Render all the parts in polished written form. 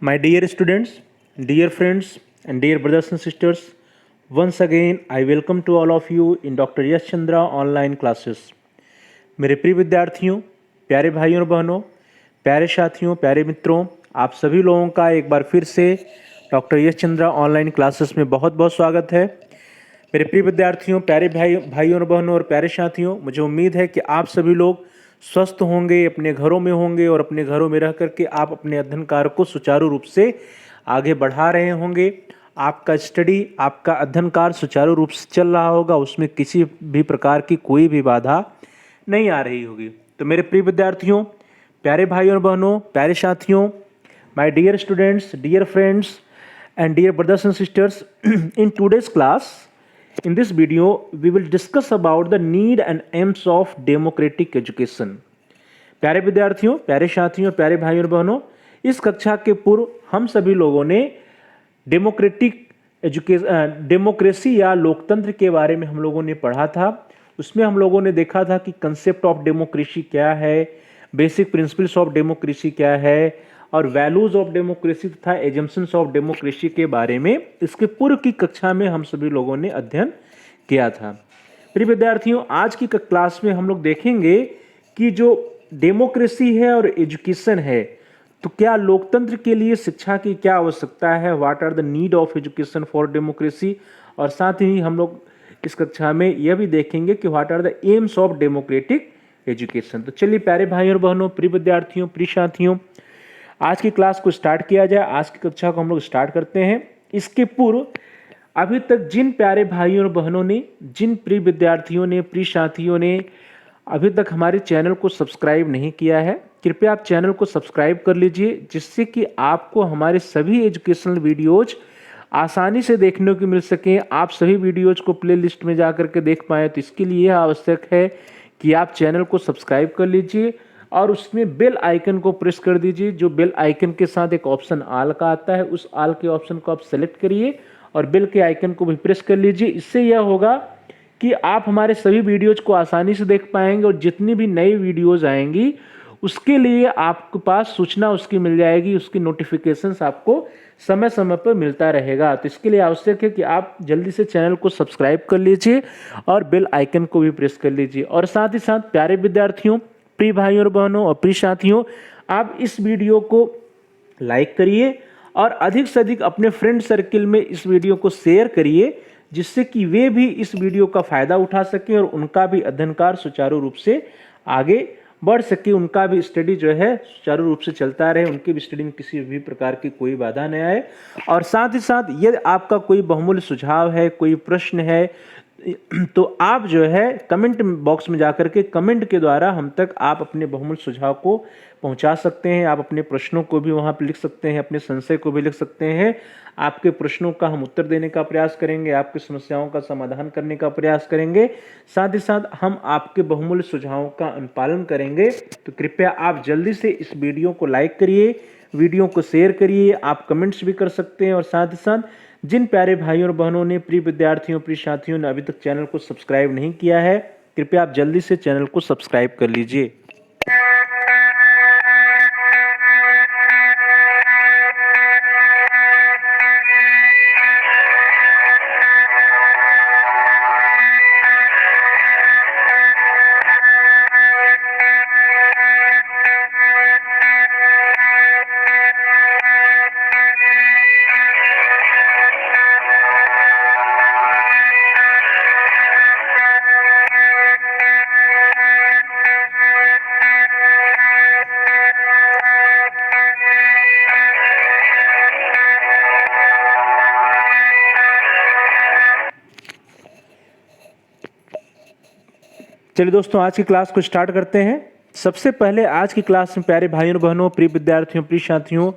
My dear students, dear friends, and dear brothers and sisters, once again I welcome to all of you in Dr. Yash Chandra online classes. मेरे प्रिय विद्यार्थियों, प्यारे भाइयों और बहनों, प्यारे साथियों, प्यारे मित्रों, आप सभी लोगों का एक बार फिर से डॉक्टर यश चंद्रा ऑनलाइन क्लासेस में बहुत बहुत स्वागत है। मेरे प्रिय विद्यार्थियों, प्यारे भाइयों और बहनों और प्यारे साथियों, मुझे उम्मीद है कि आप सभी लोग स्वस्थ होंगे, अपने घरों में होंगे और अपने घरों में रह करके आप अपने अध्ययन कार्य को सुचारू रूप से आगे बढ़ा रहे होंगे। आपका स्टडी, आपका अध्ययन कार्य सुचारू रूप से चल रहा होगा, उसमें किसी भी प्रकार की कोई भी बाधा नहीं आ रही होगी। तो मेरे प्रिय विद्यार्थियों, प्यारे भाइयों और बहनों, प्यारे साथियों, my dear students, dear friends and dear brothers and sisters, in today's class, in this video we will discuss about the need and aims of democratic education. प्यारे विद्यार्थियों, प्यारे साथियों, प्यारे भाइयों और बहनों, इस कक्षा के पूर्व हम सभी लोगों ने डेमोक्रेसी या लोकतंत्र के बारे में हम लोगों ने पढ़ा था। उसमें हम लोगों ने देखा था कि कंसेप्ट ऑफ डेमोक्रेसी क्या है, बेसिक प्रिंसिपल्स ऑफ डेमोक्रेसी क्या है और वैल्यूज ऑफ डेमोक्रेसी तथा एजम्पशंस ऑफ डेमोक्रेसी के बारे में इसके पूर्व की कक्षा में हम सभी लोगों ने अध्ययन किया था। प्रिय विद्यार्थियों, आज की क्लास में हम लोग देखेंगे कि जो डेमोक्रेसी है और एजुकेशन है, तो क्या लोकतंत्र के लिए शिक्षा की क्या आवश्यकता है, what are the need of education for democracy, और साथ ही हम लोग इस कक्षा में यह भी देखेंगे कि what are the aims of democratic education. तो चलिए प्यारे भाइयों और बहनों, प्रिय विद्यार्थियों, प्रिय साथियों, आज की क्लास को स्टार्ट किया जाए। आज की कक्षा को हम लोग स्टार्ट करते हैं। इसके पूर्व अभी तक जिन प्यारे भाइयों और बहनों ने, जिन प्रिय विद्यार्थियों ने, प्रिय साथियों ने अभी तक हमारे चैनल को सब्सक्राइब नहीं किया है, कृपया आप चैनल को सब्सक्राइब कर लीजिए, जिससे कि आपको हमारे सभी एजुकेशनल वीडियोज आसानी से देखने को मिल सकें, आप सभी वीडियोज को प्लेलिस्ट में जा करके देख पाएँ। तो इसके लिए यह आवश्यक है कि आप चैनल को सब्सक्राइब कर लीजिए और उसमें बेल आइकन को प्रेस कर दीजिए। जो बेल आइकन के साथ एक ऑप्शन ऑल का आता है, उस ऑल के ऑप्शन को आप सेलेक्ट करिए और बेल के आइकन को भी प्रेस कर लीजिए। इससे यह होगा कि आप हमारे सभी वीडियोज को आसानी से देख पाएंगे और जितनी भी नई वीडियोज आएंगी उसके लिए आपके पास सूचना उसकी मिल जाएगी, उसकी नोटिफिकेशंस आपको समय समय पर मिलता रहेगा। तो इसके लिए आवश्यक है कि आप जल्दी से चैनल को सब्सक्राइब कर लीजिए और बेल आइकन को भी प्रेस कर लीजिए। और साथ ही साथ प्यारे विद्यार्थियों, प्रिय भाइयों और बहनों और प्रिय साथियों, आप इस वीडियो को लाइक करिए और अधिक से अधिक अपने फ्रेंड सर्किल में इस वीडियो को शेयर करिए, जिससे कि वे भी इस वीडियो का फायदा उठा सकें और उनका भी अध्ययन कार्य सुचारू रूप से आगे बढ़ सके, उनका भी स्टडी जो है सुचारू रूप से चलता रहे, उनकी भी स्टडी में किसी भी प्रकार की कोई बाधा न आए। और साथ ही साथ यदि आपका कोई बहुमूल्य सुझाव है, कोई प्रश्न है, तो आप जो है कमेंट बॉक्स में जाकर के कमेंट के द्वारा हम तक आप अपने बहुमूल्य सुझाव को पहुंचा सकते हैं। आप अपने प्रश्नों को भी वहां पर लिख सकते हैं, अपने संशय को भी लिख सकते हैं। आपके प्रश्नों का हम उत्तर देने का प्रयास करेंगे, आपकी समस्याओं का समाधान करने का प्रयास करेंगे। साथ ही साथ हम आपके बहुमूल्य सुझावों का अनुपालन करेंगे। तो कृपया आप जल्दी से इस वीडियो को लाइक करिए, वीडियो को शेयर करिए, आप कमेंट्स भी कर सकते हैं। और साथ ही साथ जिन प्यारे भाइयों और बहनों ने, प्रिय विद्यार्थियों, प्रिय साथियों ने अभी तक चैनल को सब्सक्राइब नहीं किया है, कृपया आप जल्दी से चैनल को सब्सक्राइब कर लीजिए। चलिए दोस्तों, आज की क्लास को स्टार्ट करते हैं। सबसे पहले आज की क्लास में प्यारे भाइयों और बहनों, प्रिय विद्यार्थियों, प्रिय साथियों,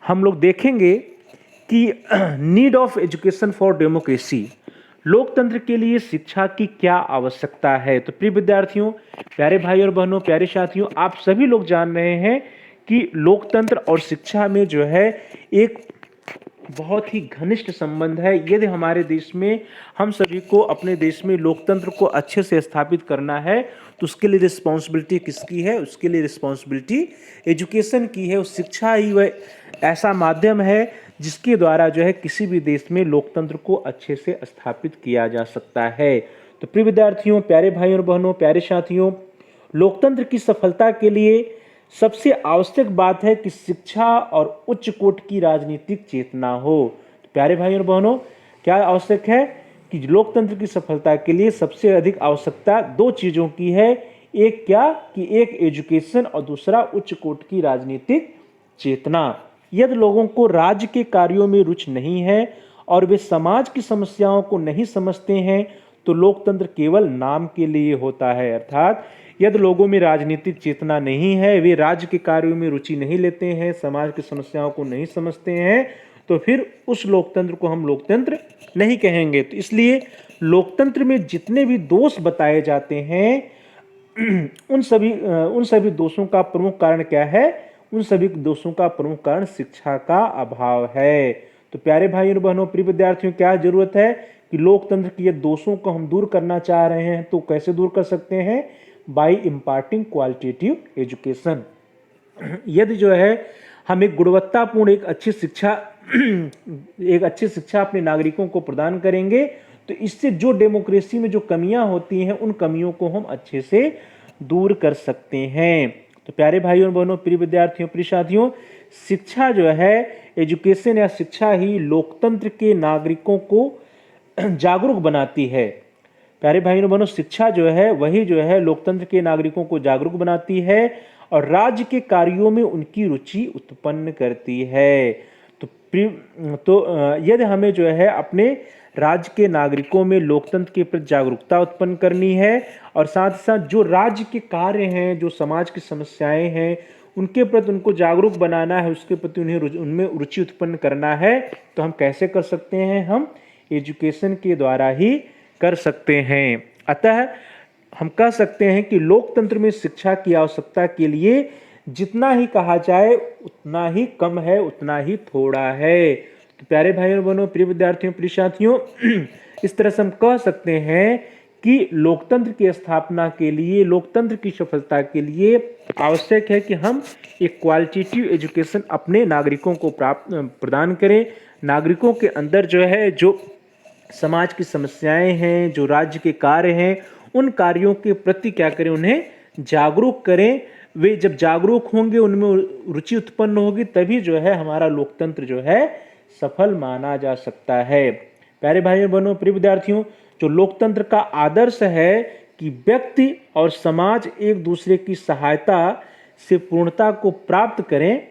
हम लोग देखेंगे कि need of education for democracy, लोकतंत्र के लिए शिक्षा की क्या आवश्यकता है। तो प्रिय विद्यार्थियों, प्यारे भाइयों और बहनों, प्यारे साथियों, आप सभी लोग जान रहे हैं कि लोकतंत्र और शिक्षा में जो है एक बहुत ही घनिष्ठ संबंध है। यदि हमारे देश में हम सभी को अपने देश में लोकतंत्र को अच्छे से स्थापित करना है, तो उसके लिए रिस्पॉन्सिबिलिटी किसकी है? उसके लिए रिस्पॉन्सिबिलिटी एजुकेशन की है। उस शिक्षा ही वह ऐसा माध्यम है जिसके द्वारा जो है किसी भी देश में लोकतंत्र को अच्छे से स्थापित किया जा सकता है। तो प्रिय विद्यार्थियों, प्यारे भाइयों और बहनों, प्यारे साथियों, लोकतंत्र की सफलता के लिए सबसे आवश्यक बात है कि शिक्षा और उच्च कोटि की राजनीतिक चेतना हो। तो प्यारे भाइयों और बहनों, क्या आवश्यक है कि लोकतंत्र की सफलता के लिए सबसे अधिक आवश्यकता दो चीजों की है। एक क्या कि एक एजुकेशन और दूसरा उच्च कोटि की राजनीतिक चेतना। यदि लोगों को राज्य के कार्यों में रुचि नहीं है और वे समाज की समस्याओं को नहीं समझते हैं तो लोकतंत्र केवल नाम के लिए होता है। अर्थात यदि लोगों में राजनीतिक चेतना नहीं है, वे राज्य के कार्यों में रुचि नहीं लेते हैं, समाज की समस्याओं को नहीं समझते हैं, तो फिर उस लोकतंत्र को हम लोकतंत्र नहीं कहेंगे। तो इसलिए लोकतंत्र में जितने भी दोष बताए जाते हैं उन सभी दोषों का प्रमुख कारण क्या है? उन सभी दोषों का प्रमुख कारण शिक्षा का अभाव है। तो प्यारे भाइयों और बहनों, प्रिय विद्यार्थियों, क्या जरूरत है कि लोकतंत्र के ये दोषों को हम दूर करना चाह रहे हैं तो कैसे दूर कर सकते हैं? By imparting qualitative education. यदि जो है हम एक गुणवत्तापूर्ण एक अच्छी शिक्षा अपने नागरिकों को प्रदान करेंगे तो इससे जो डेमोक्रेसी में जो कमियां होती हैं उन कमियों को हम अच्छे से दूर कर सकते हैं। तो प्यारे भाइयों और बहनों, प्रिय विद्यार्थियों, प्रिय साथियों, शिक्षा जो है, एजुकेशन या शिक्षा ही लोकतंत्र के नागरिकों को जागरूक बनाती है। प्यारे भाइयों और बहनों, शिक्षा जो है वही जो है लोकतंत्र के नागरिकों को जागरूक बनाती है और राज्य के कार्यों में उनकी रुचि उत्पन्न करती है। तो यदि हमें जो है अपने राज्य के नागरिकों में लोकतंत्र के प्रति जागरूकता उत्पन्न करनी है और साथ ही साथ जो राज्य के कार्य हैं, जो समाज की समस्याएं हैं, उनके प्रति उनको जागरूक बनाना है, उसके प्रति उनमें रुचि उत्पन्न करना है, तो हम कैसे कर सकते हैं? हम एजुकेशन के द्वारा ही कर सकते हैं। अतः हम कह सकते हैं कि लोकतंत्र में शिक्षा की आवश्यकता के लिए जितना ही कहा जाए उतना ही कम है, उतना ही थोड़ा है। तो प्यारे भाइयों और बहनों, प्रिय विद्यार्थियों, प्रिय साथियों, इस तरह से हम कह सकते हैं कि लोकतंत्र की स्थापना के लिए, लोकतंत्र की सफलता के लिए आवश्यक है कि हम एक क्वालिटेटिव एजुकेशन अपने नागरिकों को प्रदान करें। नागरिकों के अंदर जो है जो समाज की समस्याएं हैं, जो राज्य के कार्य हैं, उन कार्यों के प्रति क्या करें? उन्हें जागरूक करें। वे जब जागरूक होंगे, उनमें रुचि उत्पन्न होगी, तभी जो है हमारा लोकतंत्र जो है सफल माना जा सकता है। प्यारे भाइयों बहनों, प्रिय विद्यार्थियों, जो लोकतंत्र का आदर्श है कि व्यक्ति और समाज एक दूसरे की सहायता से पूर्णता को प्राप्त करें,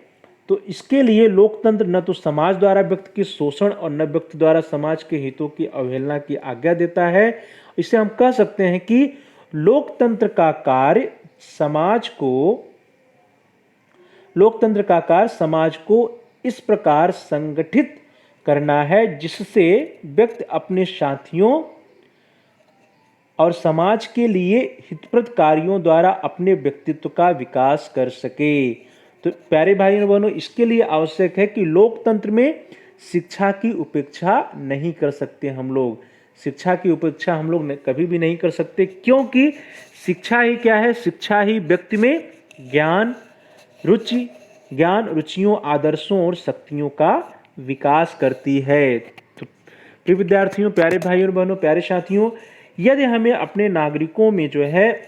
तो इसके लिए लोकतंत्र न तो समाज द्वारा व्यक्ति के शोषण और न व्यक्ति द्वारा समाज के हितों की अवहेलना की आज्ञा देता है। इसे हम कह सकते हैं कि लोकतंत्र का कार्य समाज को इस प्रकार संगठित करना है जिससे व्यक्ति अपने साथियों और समाज के लिए हितप्रद कार्यों द्वारा अपने व्यक्तित्व का विकास कर सके। तो प्यारे भाइयों और बहनों, इसके लिए आवश्यक है कि लोकतंत्र में शिक्षा की उपेक्षा नहीं कर सकते हम लोग। शिक्षा की उपेक्षा हम लोग कभी भी नहीं कर सकते, क्योंकि शिक्षा ही क्या है? शिक्षा ही व्यक्ति में ज्ञान, रुचियों, आदर्शों और शक्तियों का विकास करती है। तो प्रिय विद्यार्थियों, प्यारे भाइयों और बहनों, प्यारे साथियों, यदि हमें अपने नागरिकों में जो है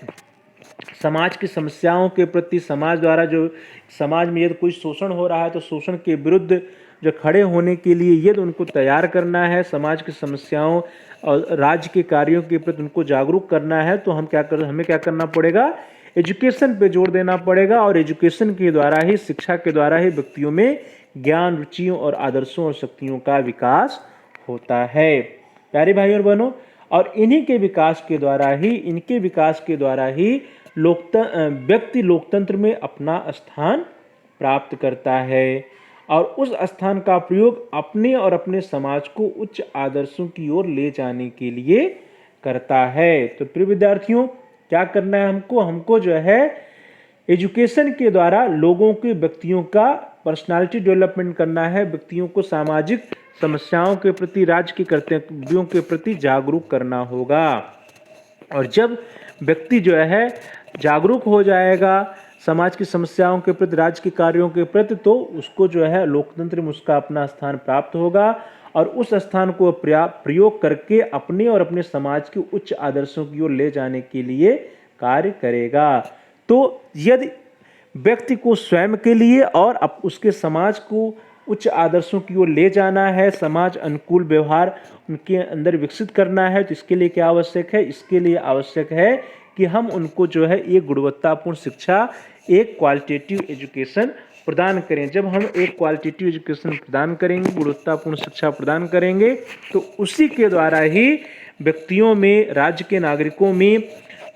समाज की समस्याओं के प्रति, समाज में यदि कोई शोषण हो रहा है तो शोषण के विरुद्ध जो खड़े होने के लिए यदि उनको तैयार करना है, समाज की समस्याओं और राज्य के कार्यों के प्रति उनको जागरूक करना है, तो हमें क्या करना पड़ेगा? एजुकेशन पे जोर देना पड़ेगा और एजुकेशन के द्वारा ही, शिक्षा के द्वारा ही व्यक्तियों में ज्ञान, रुचियों और आदर्शों और शक्तियों का विकास होता है। प्यारे भाइयों और बहनों, और इनके विकास के द्वारा ही व्यक्ति लोकतंत्र में अपना स्थान प्राप्त करता है और उस स्थान का प्रयोग अपने और अपने समाज को उच्च आदर्शों की ओर ले जाने के लिए करता है। तो प्रिय विद्यार्थियों, क्या करना है हमको जो है एजुकेशन के द्वारा लोगों के, व्यक्तियों का पर्सनालिटी डेवलपमेंट करना है, व्यक्तियों को सामाजिक समस्याओं के प्रति, राज्य के कर्तव्यों के प्रति जागरूक करना होगा। और जब व्यक्ति जो है जागरूक हो जाएगा समाज की समस्याओं के प्रति, राज्य के कार्यों के प्रति, तो उसको जो है लोकतंत्र में उसका अपना स्थान प्राप्त होगा और उस स्थान को प्रयोग करके अपने और अपने समाज के उच्च आदर्शों की ओर ले जाने के लिए कार्य करेगा। तो यदि व्यक्ति को स्वयं के लिए और उसके समाज को उच्च आदर्शों की ओर ले जाना है, समाज अनुकूल व्यवहार उनके अंदर विकसित करना है, तो इसके लिए क्या आवश्यक है? इसके लिए आवश्यक है कि हम उनको जो है एक गुणवत्तापूर्ण शिक्षा, एक क्वालिटेटिव एजुकेशन प्रदान करें। जब हम एक क्वालिटेटिव एजुकेशन प्रदान करेंगे, गुणवत्तापूर्ण शिक्षा प्रदान करेंगे, तो उसी के द्वारा ही व्यक्तियों में, राज्य के नागरिकों में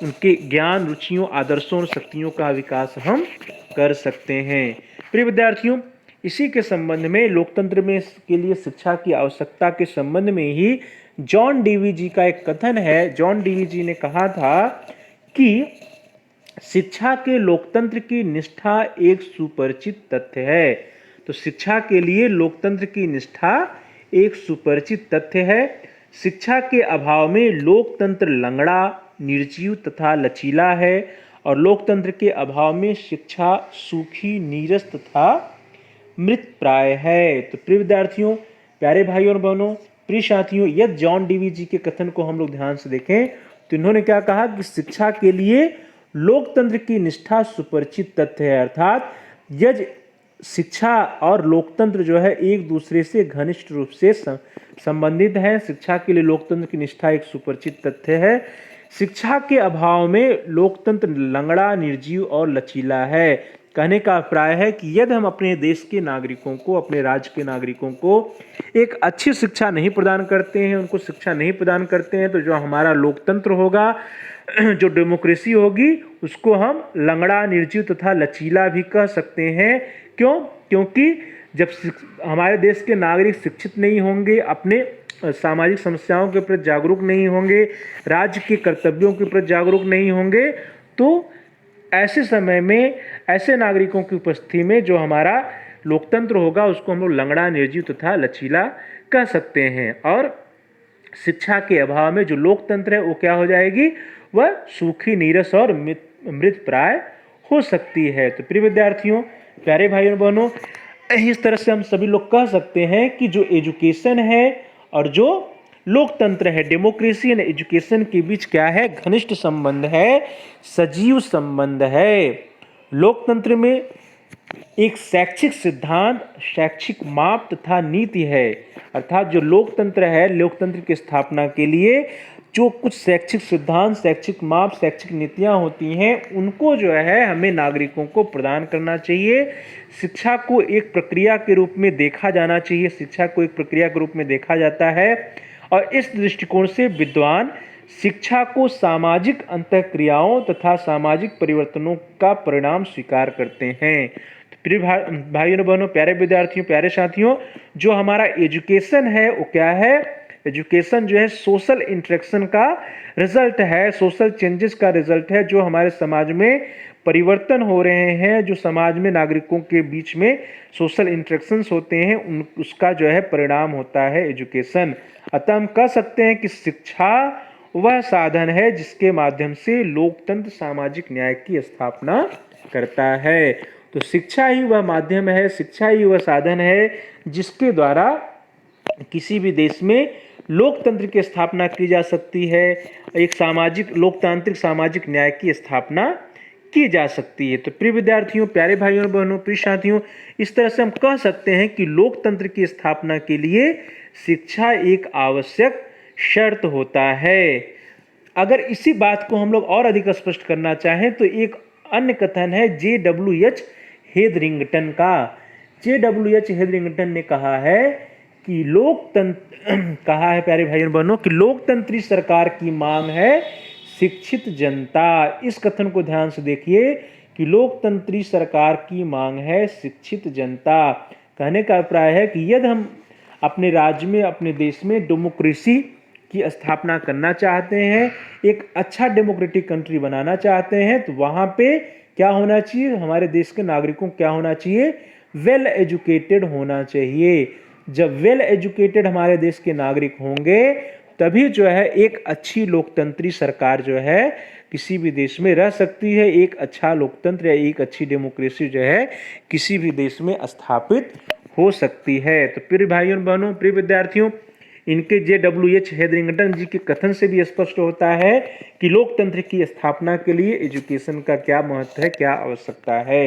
उनके ज्ञान, रुचियों, आदर्शों और शक्तियों का विकास हम कर सकते हैं। प्रिय विद्यार्थियों, इसी के संबंध में लोकतंत्र में के लिए शिक्षा की आवश्यकता के संबंध में ही जॉन डीवी जी का एक कथन है। जॉन डीवी जी ने कहा था कि शिक्षा के लोकतंत्र की निष्ठा एक सुपरिचित तथ्य है। तो शिक्षा के लिए लोकतंत्र की निष्ठा एक सुपरिचित तथ्य है। शिक्षा के अभाव में लोकतंत्र लंगड़ा, निर्जीव तथा लचीला है और लोकतंत्र के अभाव में शिक्षा सूखी, नीरस तथा मृत प्राय है। तो प्रिय विद्यार्थियों, प्यारे भाइयों और बहनों, प्रिय साथियों, यदि जॉन डीवी जी के कथन को हम लोग ध्यान से देखें तो इन्होंने क्या कहा कि शिक्षा के लिए लोकतंत्र की निष्ठा सुपरिचित तथ्य है, अर्थात यदि शिक्षा और लोकतंत्र जो है एक दूसरे से घनिष्ठ रूप से संबंधित है। शिक्षा के लिए लोकतंत्र की निष्ठा एक सुपरिचित तथ्य है। शिक्षा के अभाव में लोकतंत्र लंगड़ा, निर्जीव और लचीला है। कहने का अभिप्राय है कि यदि हम अपने देश के नागरिकों को, अपने राज्य के नागरिकों को एक अच्छी शिक्षा नहीं प्रदान करते हैं, उनको शिक्षा नहीं प्रदान करते हैं, तो जो हमारा लोकतंत्र होगा, जो डेमोक्रेसी होगी, उसको हम लंगड़ा, निर्जीव तथा लचीला भी कह सकते हैं। क्यों? क्योंकि जब हमारे देश के नागरिक शिक्षित नहीं होंगे, अपने सामाजिक समस्याओं के प्रति जागरूक नहीं होंगे, राज्य के कर्तव्यों के प्रति जागरूक नहीं होंगे, तो ऐसे समय में ऐसे नागरिकों की उपस्थिति में जो हमारा लोकतंत्र होगा उसको हम लोग लंगड़ा, निर्जीव तथा लचीला कह सकते हैं। और शिक्षा के अभाव में जो लोकतंत्र है वो क्या हो जाएगी? वह सूखी, नीरस और मृत प्राय हो सकती है। तो प्रिय विद्यार्थियों, प्यारे भाइयों बहनों, इस तरह से हम सभी लोग कह सकते हैं कि जो एजुकेशन है और जो लोकतंत्र है, डेमोक्रेसी एंड एजुकेशन के बीच क्या है? घनिष्ठ संबंध है, सजीव संबंध है। लोकतंत्र में एक शैक्षिक सिद्धांत, शैक्षिक माप तथा नीति है, अर्थात जो लोकतंत्र है, लोकतंत्र की स्थापना के लिए जो कुछ शैक्षिक सिद्धांत, शैक्षिक माप, शैक्षिक नीतियां होती हैं, उनको जो है हमें नागरिकों को प्रदान करना चाहिए। शिक्षा को एक प्रक्रिया के रूप में देखा जाना चाहिए, शिक्षा को एक प्रक्रिया के रूप में देखा जाता है और इस दृष्टिकोण से विद्वान शिक्षा को सामाजिक अंतःक्रियाओं तथा सामाजिक परिवर्तनों का परिणाम स्वीकार करते हैं। तो प्रिय भाइयों बहनों, प्यारे विद्यार्थियों, प्यारे साथियों, जो हमारा एजुकेशन है वो क्या है? एजुकेशन जो है सोशल इंटरेक्शन का रिजल्ट है, सोशल चेंजेस का रिजल्ट है। जो हमारे समाज में परिवर्तन हो रहे हैं, जो समाज में नागरिकों के बीच में सोशल इंटरेक्शंस होते हैं, उसका जो है परिणाम होता है एजुकेशन। अतः हम कह सकते हैं कि शिक्षा वह साधन है जिसके माध्यम से लोकतंत्र सामाजिक न्याय की स्थापना करता है। तो शिक्षा ही वह माध्यम है, शिक्षा ही वह साधन है जिसके द्वारा किसी भी देश में लोकतंत्र की स्थापना की जा सकती है, एक सामाजिक, लोकतांत्रिक सामाजिक न्याय की स्थापना की जा सकती है। तो प्रिय विद्यार्थियों, प्यारे भाइयों बहनों, प्रिय साथियों, इस तरह से हम कह सकते हैं कि लोकतंत्र की स्थापना के लिए शिक्षा एक आवश्यक शर्त होता है। अगर इसी बात को हम लोग और अधिक स्पष्ट करना चाहें तो एक अन्य कथन है J.W.H. हेदरिंगटन का। J.W.H. हेदरिंगटन ने कहा है कि कहा है प्यारे भाइयों बहनों कि लोकतंत्री सरकार की मांग है शिक्षित जनता। इस कथन को ध्यान से देखिए कि लोकतंत्री सरकार की मांग है शिक्षित जनता। कहने का अभिप्राय है कि यदि हम अपने राज्य में, अपने देश में डेमोक्रेसी की स्थापना करना चाहते हैं, एक अच्छा डेमोक्रेटिक कंट्री बनाना चाहते हैं, तो वहां पे क्या होना चाहिए? हमारे देश के नागरिकों क्या होना चाहिए? वेल एजुकेटेड होना चाहिए। जब वेल एजुकेटेड हमारे देश के नागरिक होंगे तभी जो है एक अच्छी लोकतंत्री सरकार जो है किसी भी देश में रह सकती है। एक अच्छा लोकतंत्र या एक अच्छी डेमोक्रेसी जो है किसी भी देश में स्थापित हो सकती है। तो प्रिय भाइयों बहनों, प्रिय विद्यार्थियों, इनके JWH हेदरिंगटन जी के कथन से भी स्पष्ट होता है कि लोकतंत्र की स्थापना के लिए एजुकेशन का क्या महत्व है, क्या आवश्यकता है।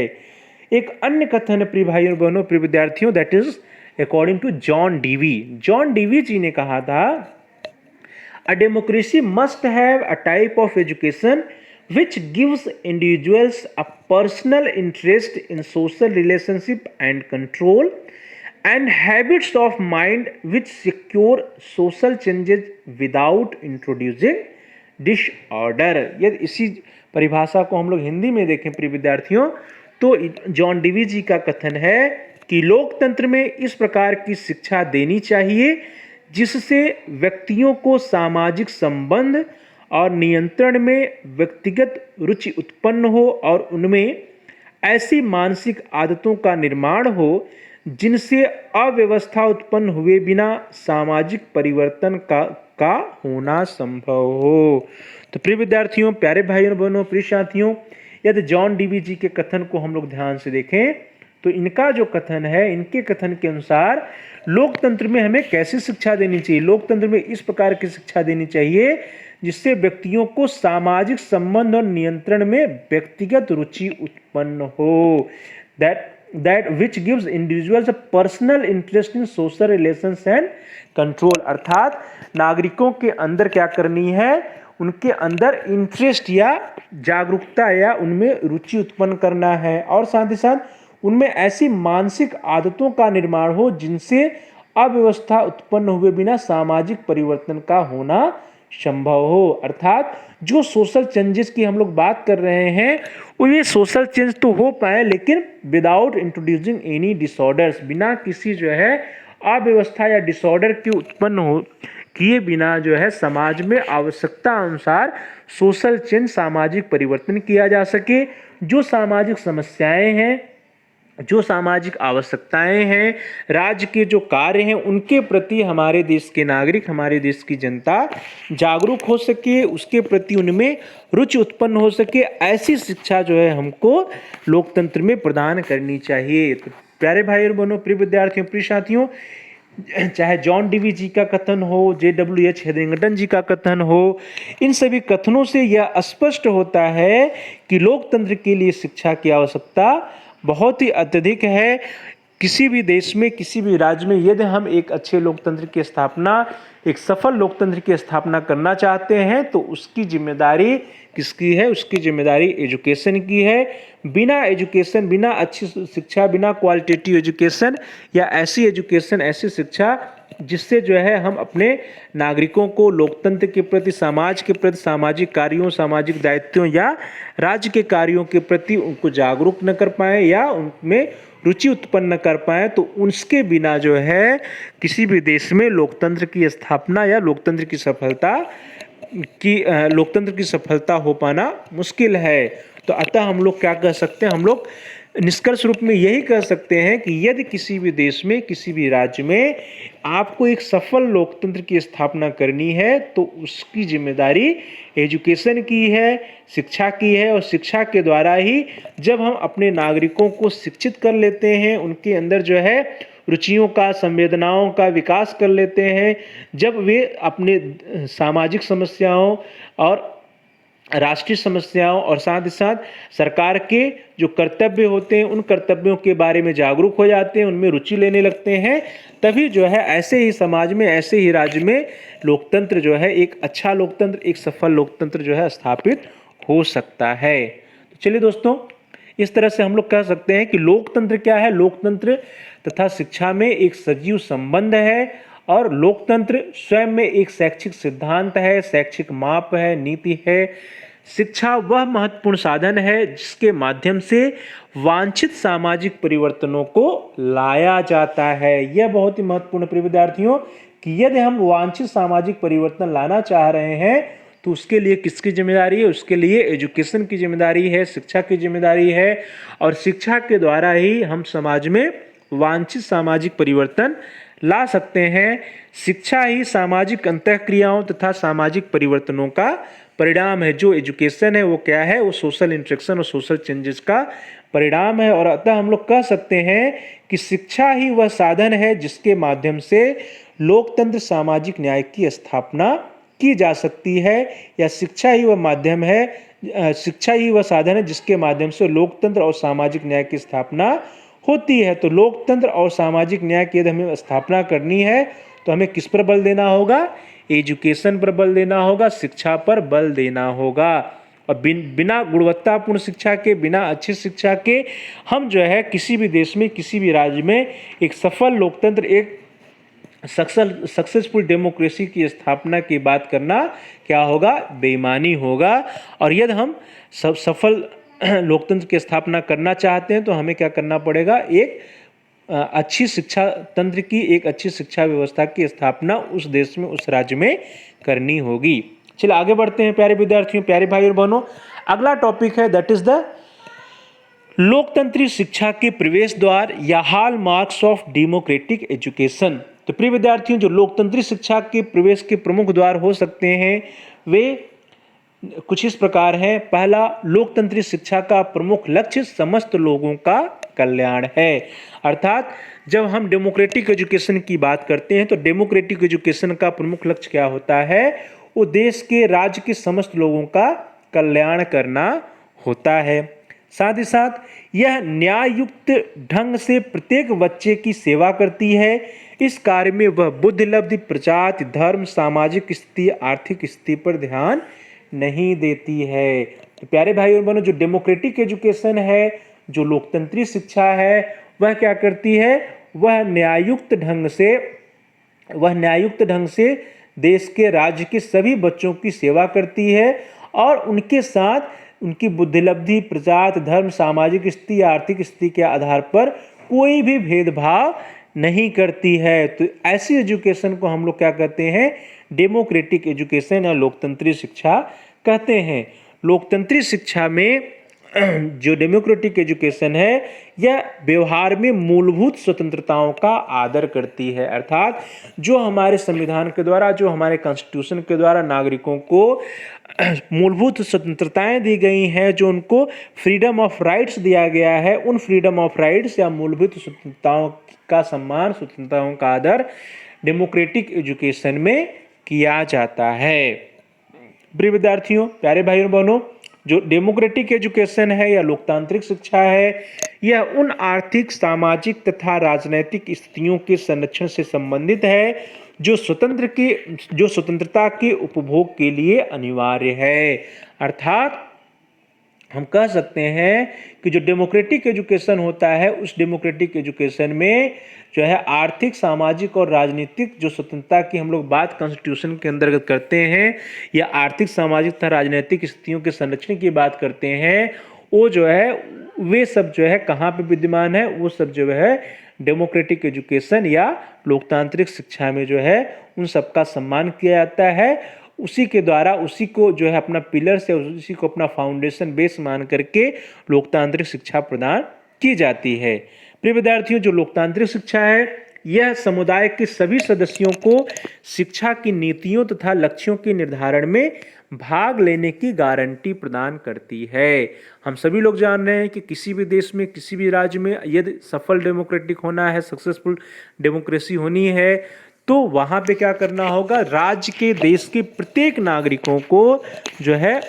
एक अन्य कथन है प्रिय भाइयों बहनों, प्रिय विद्यार्थियों, that is according to John Dewey. John Dewey ji ने कहा था, a democracy must have a type of education which gives individuals a personal interest in social relationship and control and habits of mind which secure social changes without introducing disorder। यदि इसी परिभाषा को हम लोग हिंदी में देखें प्रिय विद्यार्थियों, तो जॉन डीवी जी का कथन है कि लोकतंत्र में इस प्रकार की शिक्षा देनी चाहिए जिससे व्यक्तियों को सामाजिक संबंध और नियंत्रण में व्यक्तिगत रुचि उत्पन्न हो और उनमें ऐसी मानसिक आदतों का निर्माण हो जिनसे अव्यवस्था उत्पन्न हुए बिना सामाजिक परिवर्तन का होना संभव हो। तो प्रिय विद्यार्थियों, प्यारे भाइयों बहनों, प्रिय साथियों, यदि जॉन डीवी जी के कथन को हम लोग ध्यान से देखें तो इनका जो कथन है, इनके कथन के अनुसार लोकतंत्र में हमें कैसी शिक्षा देनी चाहिए। लोकतंत्र में इस प्रकार की शिक्षा देनी चाहिए जिससे व्यक्तियों को सामाजिक संबंध और नियंत्रण में व्यक्तिगत रुचि उत्पन्न हो। That which gives individuals a personal interest in social relations and control. अर्थात नागरिकों के अंदर क्या करनी है, उनके अंदर इंटरेस्ट या जागरूकता या उनमें रुचि उत्पन्न करना है और साथ ही साथ उनमें ऐसी मानसिक आदतों का निर्माण हो जिनसे अव्यवस्था उत्पन्न हुए बिना सामाजिक परिवर्तन का होना संभव हो। अर्थात जो सोशल चेंजेस की हम लोग बात कर रहे हैं वो ये सोशल चेंज तो हो पाए लेकिन विदाउट इंट्रोड्यूसिंग एनी डिसऑर्डर्स, बिना किसी जो है अव्यवस्था या डिसऑर्डर के उत्पन्न हो किए बिना जो है समाज में आवश्यकता अनुसार सोशल चेंज, सामाजिक परिवर्तन किया जा सके। जो सामाजिक समस्याएं हैं, जो सामाजिक आवश्यकताएं हैं, राज्य के जो कार्य हैं, उनके प्रति हमारे देश के नागरिक, हमारे देश की जनता जागरूक हो सके, उसके प्रति उनमें रुचि उत्पन्न हो सके, ऐसी शिक्षा जो है हमको लोकतंत्र में प्रदान करनी चाहिए। तो प्यारे भाई और बहनों, प्रिय विद्यार्थियों, प्रिय साथियों, चाहे जॉन डीवी जी का कथन हो, JWH हेदरिंगटन जी का कथन हो, इन सभी कथनों से यह स्पष्ट होता है कि लोकतंत्र के लिए शिक्षा की आवश्यकता बहुत ही अत्यधिक है। किसी भी देश में, किसी भी राज्य में यदि हम एक अच्छे लोकतंत्र की स्थापना, एक सफल लोकतंत्र की स्थापना करना चाहते हैं तो उसकी जिम्मेदारी किसकी है? उसकी जिम्मेदारी एजुकेशन की है। बिना एजुकेशन, बिना अच्छी शिक्षा, बिना क्वालिटेटिव एजुकेशन या ऐसी एजुकेशन, ऐसी शिक्षा जिससे जो है हम अपने नागरिकों को लोकतंत्र के प्रति, समाज के प्रति, सामाजिक कार्यों, सामाजिक दायित्वों या राज्य के कार्यों के प्रति उनको जागरूक न कर पाए या उनमें रुचि उत्पन्न न कर पाए, तो उसके बिना जो है किसी भी देश में लोकतंत्र की स्थापना या लोकतंत्र की सफलता हो पाना मुश्किल है। तो अतः हम लोग क्या कह सकते हैं? हम लोग निष्कर्ष रूप में यही कह सकते हैं कि यदि किसी भी देश में, किसी भी राज्य में आपको एक सफल लोकतंत्र की स्थापना करनी है तो उसकी जिम्मेदारी एजुकेशन की है, शिक्षा की है। और शिक्षा के द्वारा ही जब हम अपने नागरिकों को शिक्षित कर लेते हैं, उनके अंदर जो है रुचियों का, संवेदनाओं का विकास कर लेते हैं, जब वे अपने सामाजिक समस्याओं और राष्ट्रीय समस्याओं और साथ ही साथ सरकार के जो कर्तव्य होते हैं उन कर्तव्यों के बारे में जागरूक हो जाते हैं, उनमें रुचि लेने लगते हैं, तभी जो है ऐसे ही समाज में, ऐसे ही राज्य में लोकतंत्र जो है, एक अच्छा लोकतंत्र, एक सफल लोकतंत्र जो है स्थापित हो सकता है। तो चलिए दोस्तों, इस तरह से हम लोग कह सकते हैं कि लोकतंत्र क्या है? लोकतंत्र तथा शिक्षा में एक सजीव संबंध है और लोकतंत्र स्वयं में एक शैक्षिक सिद्धांत है, शैक्षिक माप है, नीति है। शिक्षा वह महत्वपूर्ण साधन है जिसके माध्यम से वांछित सामाजिक परिवर्तनों को लाया जाता है। यह बहुत ही महत्वपूर्ण प्रिय विद्यार्थियों कि यदि हम वांछित सामाजिक परिवर्तन लाना चाह रहे हैं तो उसके लिए किसकी जिम्मेदारी है? उसके लिए एजुकेशन की जिम्मेदारी है, शिक्षा की जिम्मेदारी है। और शिक्षा के द्वारा ही हम समाज में वांछित सामाजिक परिवर्तन ला सकते हैं। शिक्षा ही सामाजिक अंतःक्रियाओं तथा सामाजिक परिवर्तनों का परिणाम है। जो एजुकेशन है वो क्या है, वो सोशल इंटरेक्शन और सोशल चेंजेस का परिणाम है। और अतः हम लोग कह सकते हैं कि शिक्षा ही वह साधन है जिसके माध्यम से लोकतंत्र सामाजिक न्याय की स्थापना की जा सकती है, या शिक्षा ही वह माध्यम है, शिक्षा ही वह साधन है जिसके माध्यम से लोकतंत्र और सामाजिक न्याय की स्थापना होती है। तो लोकतंत्र और सामाजिक न्याय की यदि हमें स्थापना करनी है तो हमें किस पर बल देना होगा, एजुकेशन पर बल देना होगा, शिक्षा पर बल देना होगा। और बिना गुणवत्तापूर्ण शिक्षा के, बिना अच्छी शिक्षा के हम जो है किसी भी देश में, किसी भी राज्य में एक सफल लोकतंत्र, एक सक्सेसफुल डेमोक्रेसी की स्थापना की बात करना क्या होगा, बेईमानी होगा। और यदि हम सफल लोकतंत्र की स्थापना करना चाहते हैं तो हमें क्या करना पड़ेगा, एक अच्छी शिक्षा तंत्र की, एक अच्छी शिक्षा व्यवस्था की स्थापना उस देश में, उस राज्य में करनी होगी। चलिए आगे बढ़ते हैं प्यारे विद्यार्थियों, प्यारे भाई और बहनों। अगला टॉपिक है दैट इज द लोकतंत्री शिक्षा के प्रवेश द्वार या hall marks of democratic education. तो प्रिय विद्यार्थियों, जो लोकतंत्री शिक्षा के प्रवेश के प्रमुख द्वार हो सकते हैं वे कुछ इस प्रकार है। पहला, लोकतंत्री शिक्षा का प्रमुख लक्ष्य समस्त लोगों का कल्याण है। अर्थात जब हम डेमोक्रेटिक एजुकेशन की बात करते हैं तो डेमोक्रेटिक एजुकेशन का प्रमुख लक्ष्य क्या होता है, वो देश के, राज्य के समस्त लोगों का कल्याण करना होता है। साथ ही साथ यह न्याययुक्त ढंग से प्रत्येक बच्चे की सेवा करती है। इस कार्य में वह बुद्धि, लब्धि, प्रजाति, धर्म, सामाजिक स्थिति, आर्थिक स्थिति पर ध्यान नहीं देती है। तो प्यारे भाई और बहनों, जो डेमोक्रेटिक एजुकेशन है, जो लोकतंत्री शिक्षा है, वह क्या करती है, वह न्याययुक्त ढंग से देश के, राज्य के सभी बच्चों की सेवा करती है और उनके साथ उनकी बुद्धि, लब्धि, प्रजाति, धर्म, सामाजिक स्थिति, आर्थिक स्थिति के आधार पर कोई भी भेदभाव नहीं करती है। तो ऐसी एजुकेशन को हम लोग क्या कहते हैं, डेमोक्रेटिक एजुकेशन या लोकतंत्री शिक्षा कहते हैं। लोकतंत्री शिक्षा में जो डेमोक्रेटिक एजुकेशन है यह व्यवहार में मूलभूत स्वतंत्रताओं का आदर करती है। अर्थात जो हमारे संविधान के द्वारा, जो हमारे कॉन्स्टिट्यूशन के द्वारा नागरिकों को मूलभूत स्वतंत्रताएं दी गई हैं, जो उनको फ्रीडम ऑफ राइट्स दिया गया है, उन फ्रीडम ऑफ राइट्स या मूलभूत स्वतंत्रताओं का सम्मान, स्वतंत्रताओं का आदर डेमोक्रेटिक एजुकेशन में किया जाता है। प्रिय विद्यार्थियों, प्यारे भाइयों बहनों, जो डेमोक्रेटिक एजुकेशन है या लोकतांत्रिक शिक्षा है, यह उन आर्थिक, सामाजिक तथा राजनैतिक स्थितियों के संरक्षण से संबंधित है जो स्वतंत्रता के उपभोग के लिए अनिवार्य है। अर्थात हम कह सकते हैं कि जो डेमोक्रेटिक एजुकेशन होता है, उस डेमोक्रेटिक एजुकेशन में जो है आर्थिक, सामाजिक और राजनीतिक जो स्वतंत्रता की हम लोग बात कॉन्स्टिट्यूशन के अंतर्गत करते हैं, या आर्थिक, सामाजिक तथा राजनीतिक स्थितियों के संरक्षण की बात करते हैं, वो जो है वे सब जो है कहाँ पे विद्यमान है, वो सब जो है डेमोक्रेटिक एजुकेशन या लोकतांत्रिक शिक्षा में जो है उन सब का सम्मान किया जाता है। उसी के द्वारा, उसी को जो है अपना पिलर से, उसी को अपना फाउंडेशन बेस मान करके लोकतांत्रिक शिक्षा प्रदान की जाती है। प्रिय विद्यार्थियों, जो लोकतांत्रिक शिक्षा है यह समुदाय के सभी सदस्यों को शिक्षा की नीतियों तथा लक्ष्यों के निर्धारण में भाग लेने की गारंटी प्रदान करती है। हम सभी लोग जान रहे हैं कि किसी भी देश में, किसी भी राज्य में यदि सफल डेमोक्रेटिक होना है, सक्सेसफुल डेमोक्रेसी होनी है, तो वहाँ पे क्या करना होगा, राज्य के, देश के प्रत्येक नागरिकों को जो है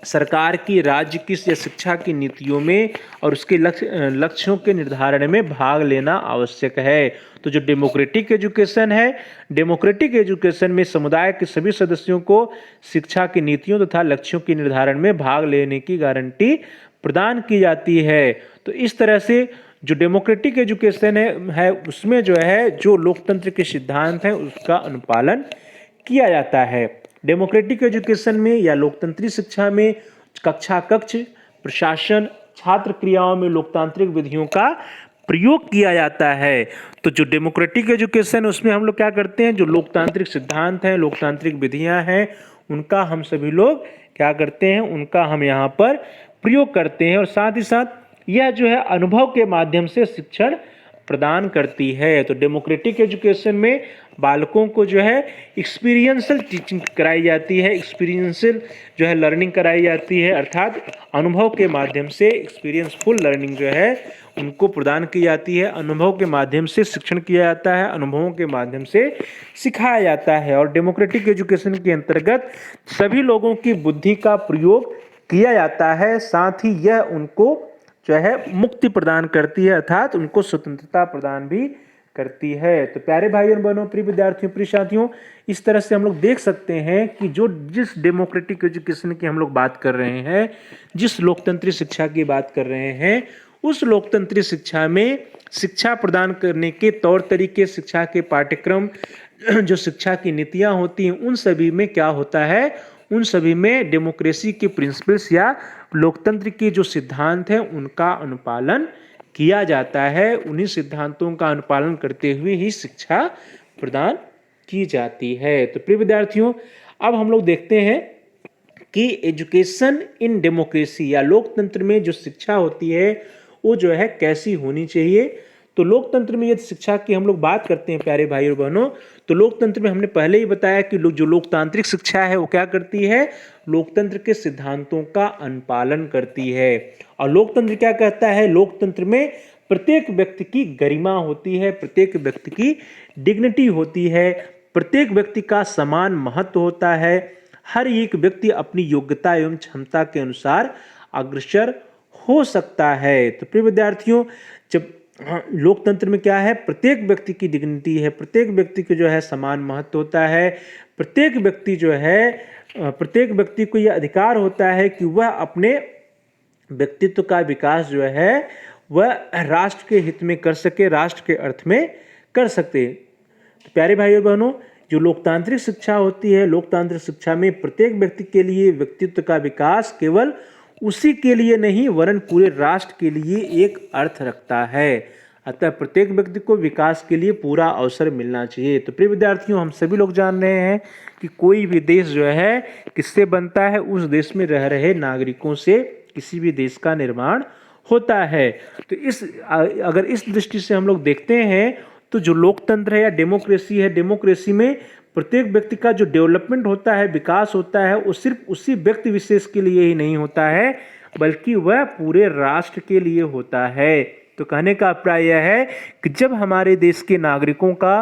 सरकार की, राज्य की या शिक्षा की नीतियों में और उसके लक्ष्यों के निर्धारण में भाग लेना आवश्यक है। तो जो डेमोक्रेटिक एजुकेशन है, डेमोक्रेटिक एजुकेशन में समुदाय के सभी सदस्यों को शिक्षा की नीतियों तथा लक्ष्यों के निर्धारण में भाग लेने की गारंटी प्रदान की जाती है। तो इस तरह से जो डेमोक्रेटिक एजुकेशन है उसमें जो है जो लोकतंत्र के सिद्धांत हैं उसका अनुपालन किया जाता है। डेमोक्रेटिक एजुकेशन में या लोकतंत्री शिक्षा में कक्षा कक्ष, प्रशासन, छात्र क्रियाओं में लोकतांत्रिक विधियों का प्रयोग किया जाता है। तो जो डेमोक्रेटिक एजुकेशन है उसमें हम लोग क्या करते हैं, जो लोकतांत्रिक सिद्धांत हैं, लोकतांत्रिक विधियां हैं, उनका हम सभी लोग क्या करते हैं, उनका हम यहाँ पर प्रयोग करते हैं। और साथ ही साथ यह जो है अनुभव के माध्यम से शिक्षण प्रदान करती है। तो डेमोक्रेटिक एजुकेशन में बालकों को जो है एक्सपीरियंशियल टीचिंग कराई जाती है, एक्सपीरियंशियल जो है लर्निंग कराई जाती है, अर्थात अनुभव के माध्यम से एक्सपीरियंसफुल लर्निंग जो है उनको प्रदान की जाती है। अनुभव के माध्यम से शिक्षण किया जाता है, अनुभवों के माध्यम से सिखाया जाता है। और डेमोक्रेटिक एजुकेशन के अंतर्गत सभी लोगों की बुद्धि का प्रयोग किया जाता है, साथ ही यह उनको जो है मुक्ति प्रदान करती है, अर्थात उनको स्वतंत्रता प्रदान भी करती है। तो प्यारे भाइयों और बहनों, प्रिय विद्यार्थियों, प्रिय साथियों, इस तरह से हम लोग देख सकते हैं कि जिस डेमोक्रेटिक एजुकेशन की हम लोग बात कर रहे हैं, जिस लोकतंत्री शिक्षा की बात कर रहे हैं, उस लोकतंत्री शिक्षा में शिक्षा प्रदान करने के तौर तरीके, शिक्षा के पाठ्यक्रम, जो शिक्षा की नीतियां होती हैं, उन सभी में क्या होता है, उन सभी में डेमोक्रेसी के प्रिंसिपल्स या लोकतंत्र के जो सिद्धांत हैं उनका अनुपालन किया जाता है। उन्हीं सिद्धांतों का अनुपालन करते हुए ही शिक्षा प्रदान की जाती है। तो प्रिय विद्यार्थियों, अब हम लोग देखते हैं कि एजुकेशन इन डेमोक्रेसी या लोकतंत्र में जो शिक्षा होती है वो जो है कैसी होनी चाहिए। तो लोकतंत्र में यदि शिक्षा की हम लोग बात करते हैं प्यारे भाई और बहनों, तो लोकतंत्र में हमने पहले ही बताया कि जो लोकतांत्रिक शिक्षा है वो क्या करती है, लोकतंत्र के सिद्धांतों का अनुपालन करती है। और लोकतंत्र क्या कहता है, लोकतंत्र में प्रत्येक व्यक्ति की गरिमा होती है, प्रत्येक व्यक्ति की डिग्निटी होती है, प्रत्येक व्यक्ति का समान महत्व होता है, हर एक व्यक्ति अपनी योग्यता एवं क्षमता के अनुसार अग्रसर हो सकता है। तो प्रिय विद्यार्थियों, जब लोकतंत्र में क्या है, प्रत्येक व्यक्ति की डिग्निटी है, प्रत्येक व्यक्ति को जो है समान महत्व होता है, प्रत्येक व्यक्ति जो है, प्रत्येक व्यक्ति को यह अधिकार होता है कि वह अपने व्यक्तित्व का विकास जो है वह राष्ट्र के हित में कर सके, राष्ट्र के अर्थ में कर सकते। तो प्यारे भाइयों बहनों, जो लोकतांत्रिक शिक्षा होती है, लोकतांत्रिक शिक्षा में प्रत्येक व्यक्ति के लिए व्यक्तित्व का विकास केवल उसी के लिए नहीं वरन पूरे राष्ट्र के लिए एक अर्थ रखता है। अतः प्रत्येक व्यक्ति को विकास के लिए पूरा अवसर मिलना चाहिए। तो प्रिय विद्यार्थियों, हम सभी लोग जान रहे हैं कि कोई भी देश जो है किससे बनता है, उस देश में रह रहे नागरिकों से किसी भी देश का निर्माण होता है। तो अगर इस दृष्टि से हम लोग देखते हैं तो जो लोकतंत्र है या डेमोक्रेसी है, डेमोक्रेसी में प्रत्येक व्यक्ति का जो डेवलपमेंट होता है, विकास होता है, वो सिर्फ उसी व्यक्ति विशेष के लिए ही नहीं होता है बल्कि वह पूरे राष्ट्र के लिए होता है। तो कहने का अभिप्राय यह है कि जब हमारे देश के नागरिकों का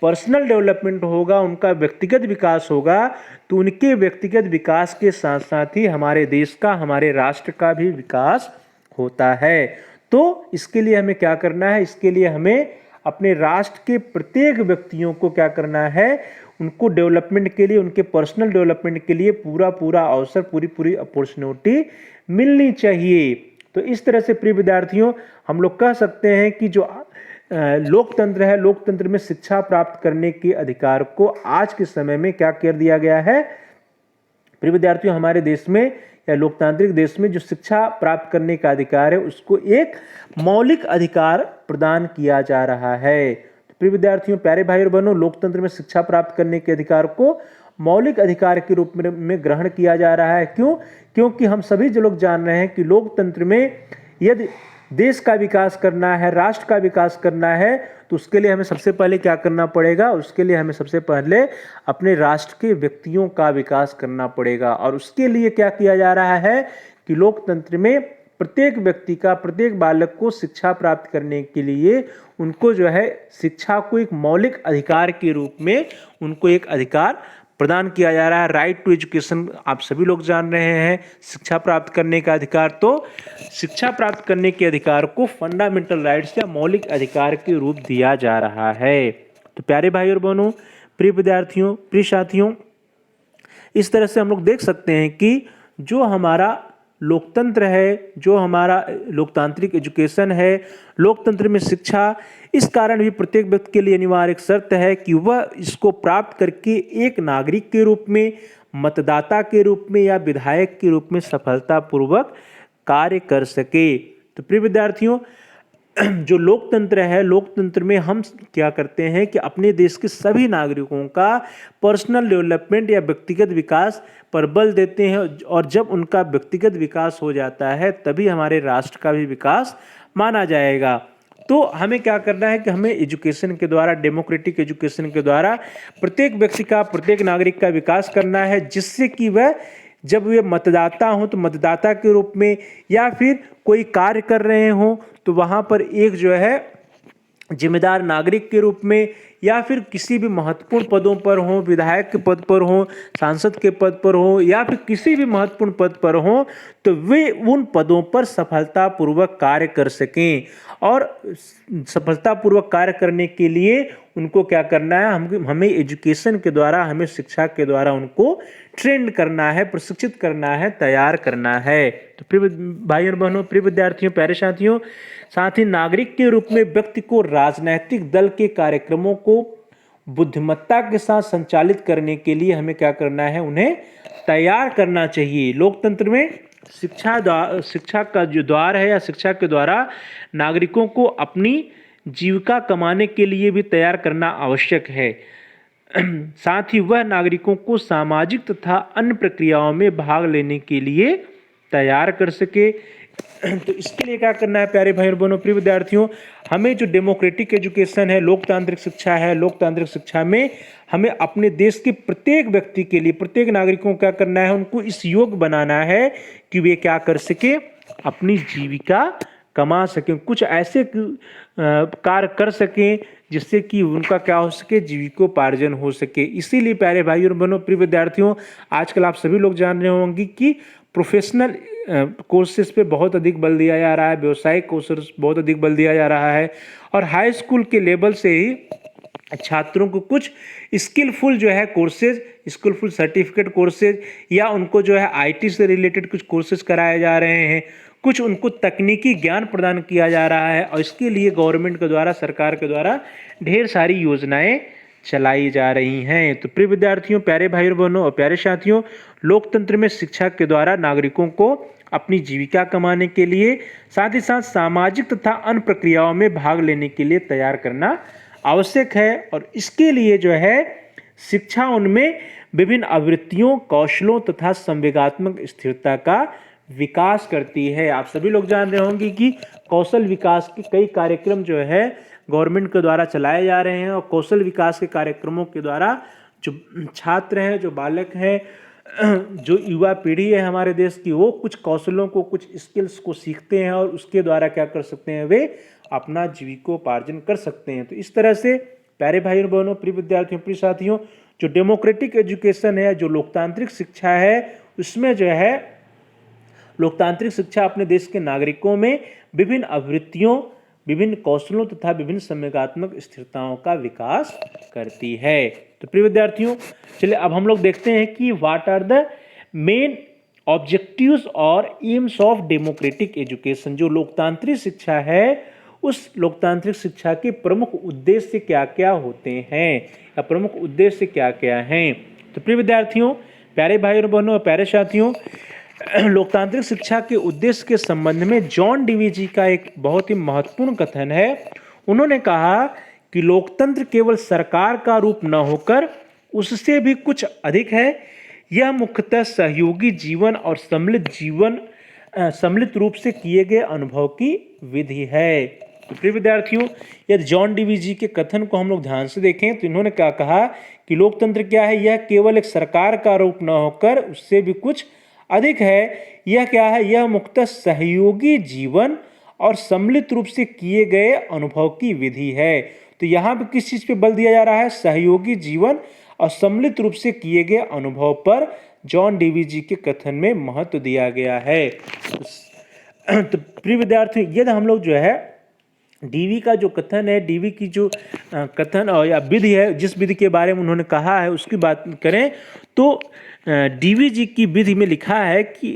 पर्सनल डेवलपमेंट होगा, उनका व्यक्तिगत विकास होगा, तो उनके व्यक्तिगत विकास के साथ साथ ही हमारे देश का, हमारे राष्ट्र का भी विकास होता है। तो इसके लिए हमें क्या करना है, इसके लिए हमें अपने राष्ट्र के प्रत्येक व्यक्तियों को क्या करना है, उनको डेवलपमेंट के लिए, उनके पर्सनल डेवलपमेंट के लिए पूरा अवसर, पूरी अपॉर्चुनिटी मिलनी चाहिए। तो इस तरह से प्रिय विद्यार्थियों, हम लोग कह सकते हैं कि जो लोकतंत्र है, लोकतंत्र में शिक्षा प्राप्त करने के अधिकार को आज के समय में क्या कर दिया गया है, प्रिय विद्यार्थियों, हमारे देश में या लोकतांत्रिक देश में जो शिक्षा प्राप्त करने का अधिकार है उसको एक मौलिक अधिकार प्रदान किया जा रहा है। तो प्रिय विद्यार्थियों, प्यारे भाई और बहनों, लोकतंत्र में शिक्षा प्राप्त करने के अधिकार को मौलिक अधिकार के रूप में ग्रहण किया जा रहा है। क्यों? क्योंकि हम सभी जो लोग जान रहे हैं कि लोकतंत्र में यदि देश का विकास करना है, राष्ट्र का विकास करना है, तो उसके लिए हमें सबसे पहले क्या करना पड़ेगा, उसके लिए हमें सबसे पहले अपने राष्ट्र के व्यक्तियों का विकास करना पड़ेगा। और उसके लिए क्या किया जा रहा है कि लोकतंत्र में प्रत्येक व्यक्ति का, प्रत्येक बालक को शिक्षा प्राप्त करने के लिए उनको जो है शिक्षा को एक मौलिक अधिकार के रूप में उनको एक अधिकार प्रदान किया जा रहा है। राइट टू एजुकेशन आप सभी लोग जान रहे हैं, शिक्षा प्राप्त करने का अधिकार। तो शिक्षा प्राप्त करने के अधिकार को फंडामेंटल राइट्स या मौलिक अधिकार के रूप दिया जा रहा है। तो प्यारे भाई और बहनों, प्रिय विद्यार्थियों, प्रिय साथियों, इस तरह से हम लोग देख सकते हैं कि जो हमारा लोकतंत्र है, जो हमारा लोकतांत्रिक एजुकेशन है, लोकतंत्र में शिक्षा, इस कारण भी प्रत्येक व्यक्ति के लिए अनिवार्य एक शर्त है कि वह इसको प्राप्त करके एक नागरिक के रूप में, मतदाता के रूप में या विधायक के रूप में सफलतापूर्वक कार्य कर सके। तो प्रिय विद्यार्थियों, जो लोकतंत्र है, लोकतंत्र में हम क्या करते हैं कि अपने देश के सभी नागरिकों का पर्सनल डेवलपमेंट या व्यक्तिगत विकास पर बल देते हैं, और जब उनका व्यक्तिगत विकास हो जाता है तभी हमारे राष्ट्र का भी विकास माना जाएगा। तो हमें क्या करना है कि हमें एजुकेशन के द्वारा, डेमोक्रेटिक एजुकेशन के द्वारा प्रत्येक व्यक्ति का, प्रत्येक नागरिक का विकास करना है, जिससे कि वह जब वे मतदाता हों तो मतदाता के रूप में, या फिर कोई कार्य कर रहे हों तो वहाँ पर एक जो है जिम्मेदार नागरिक के रूप में, या फिर किसी भी महत्वपूर्ण पदों पर हों, विधायक के पद पर हों, सांसद के पद पर हों, या फिर किसी भी महत्वपूर्ण पद पर हों, तो वे उन पदों पर सफलतापूर्वक कार्य कर सकें। और सफलतापूर्वक कार्य करने के लिए उनको क्या करना है, हमें एजुकेशन के द्वारा, हमें शिक्षा के द्वारा उनको ट्रेंड करना है, प्रशिक्षित करना है, तैयार करना है। तो प्रिय भाइयों और बहनों, प्रिय विद्यार्थियों, प्यारे साथियों, साथ ही नागरिक के रूप में व्यक्ति को राजनीतिक दल के कार्यक्रमों को बुद्धिमत्ता के साथ संचालित करने के लिए हमें क्या करना है, उन्हें तैयार करना चाहिए। लोकतंत्र में शिक्षा का जो द्वार है, या शिक्षा के द्वारा नागरिकों को अपनी जीविका कमाने के लिए भी तैयार करना आवश्यक है। साथ ही वह नागरिकों को सामाजिक तथा अन्य प्रक्रियाओं में भाग लेने के लिए तैयार कर सके। तो इसके लिए क्या करना है प्यारे भाई और बहनों, प्रिय विद्यार्थियों, हमें जो डेमोक्रेटिक एजुकेशन है, लोकतांत्रिक शिक्षा है, लोकतांत्रिक शिक्षा में हमें अपने देश के प्रत्येक व्यक्ति के लिए, प्रत्येक नागरिकों को क्या करना है, उनको इस योग्य बनाना है कि वे क्या कर सके, अपनी जीविका कमा सकें, कुछ ऐसे कार्य कर सकें जिससे कि उनका क्या हो सके, जीविकोपार्जन हो सके। इसीलिए प्यारे भाई और बहनों, प्रिय विद्यार्थियों, आजकल आप सभी लोग जान रहे होंगे कि प्रोफेशनल कोर्सेज पे बहुत अधिक बल दिया जा रहा है, व्यावसायिक कोर्सेज बहुत अधिक बल दिया जा रहा है, और हाई स्कूल के लेवल से ही छात्रों को कुछ स्किलफुल जो है कोर्सेज, स्किलफुल सर्टिफिकेट कोर्सेज, या उनको जो है आईटी से रिलेटेड कुछ कोर्सेज कराए जा रहे हैं, कुछ उनको तकनीकी ज्ञान प्रदान किया जा रहा है, और इसके लिए गवर्नमेंट के द्वारा, सरकार के द्वारा ढेर सारी योजनाएं चलाई जा रही हैं। तो प्रिय विद्यार्थियों, प्यारे भाई और बहनों और प्यारे साथियों, लोकतंत्र में शिक्षा के द्वारा नागरिकों को अपनी जीविका कमाने के लिए, साथ ही साथ सामाजिक तथा अन्य प्रक्रियाओं में भाग लेने के लिए तैयार करना आवश्यक है। और इसके लिए जो है शिक्षा उनमें विभिन्न आवृत्तियों, कौशलों तथा संवेगात्मक स्थिरता का विकास करती है। आप सभी लोग जान रहे होंगे कि कौशल विकास के कई कार्यक्रम जो है गवर्नमेंट के द्वारा चलाए जा रहे हैं, और कौशल विकास के कार्यक्रमों के द्वारा जो छात्र हैं, जो बालक हैं, जो युवा पीढ़ी है हमारे देश की, वो कुछ कौशलों को, कुछ स्किल्स को सीखते हैं, और उसके द्वारा क्या कर सकते हैं, वे अपना जीविकोपार्जन कर सकते हैं। तो इस तरह से प्यारे भाई और बहनों, प्रिय विद्यार्थियों, प्रिय साथियों, जो डेमोक्रेटिक एजुकेशन है, जो लोकतांत्रिक शिक्षा है, उसमें जो है लोकतांत्रिक शिक्षा अपने देश के नागरिकों में विभिन्न आवृत्तियों, विभिन्न कौशलों तथा विभिन्न संवेगात्मक स्थिरताओं का विकास करती है। तो प्रिय विद्यार्थियों, चलिए अब हम लोग देखते हैं कि what are the main objectives और एम्स ऑफ डेमोक्रेटिक एजुकेशन। जो लोकतांत्रिक शिक्षा है, उस लोकतांत्रिक शिक्षा के प्रमुख उद्देश्य क्या क्या होते हैं, या प्रमुख उद्देश्य क्या क्या हैं। तो प्रिय विद्यार्थियों, प्यारे भाई और बहनों और प्यारे साथियों, लोकतांत्रिक शिक्षा के उद्देश्य के संबंध में जॉन डीवी का एक बहुत ही महत्वपूर्ण कथन है। उन्होंने कहा कि लोकतंत्र केवल सरकार का रूप न होकर उससे भी कुछ अधिक है। यह मुख्यतः सहयोगी जीवन और सम्मिलित रूप से किए गए अनुभव की विधि है। तो प्रिय विद्यार्थियों, यदि जॉन डीवी के कथन को हम लोग ध्यान से देखें तो इन्होंने क्या कहा कि लोकतंत्र क्या है, यह केवल एक सरकार का रूप न होकर उससे भी कुछ अधिक है। यह क्या है, यह मुख्यतः सहयोगी जीवन और सम्मिलित रूप से किए गए अनुभव की विधि है। तो यहाँ पे किस चीज पे बल दिया जा रहा है, सहयोगी जीवन और सम्मिलित रूप से किए गए अनुभव पर जॉन डीवी के कथन में महत्व दिया गया है। तो प्रिय विद्यार्थी, यदि हम लोग जो है डीवी का जो कथन है, डीवी की जो कथन और या विधि है, जिस विधि के बारे में उन्होंने कहा है उसकी बात करें तो डीवी की विधि में लिखा है कि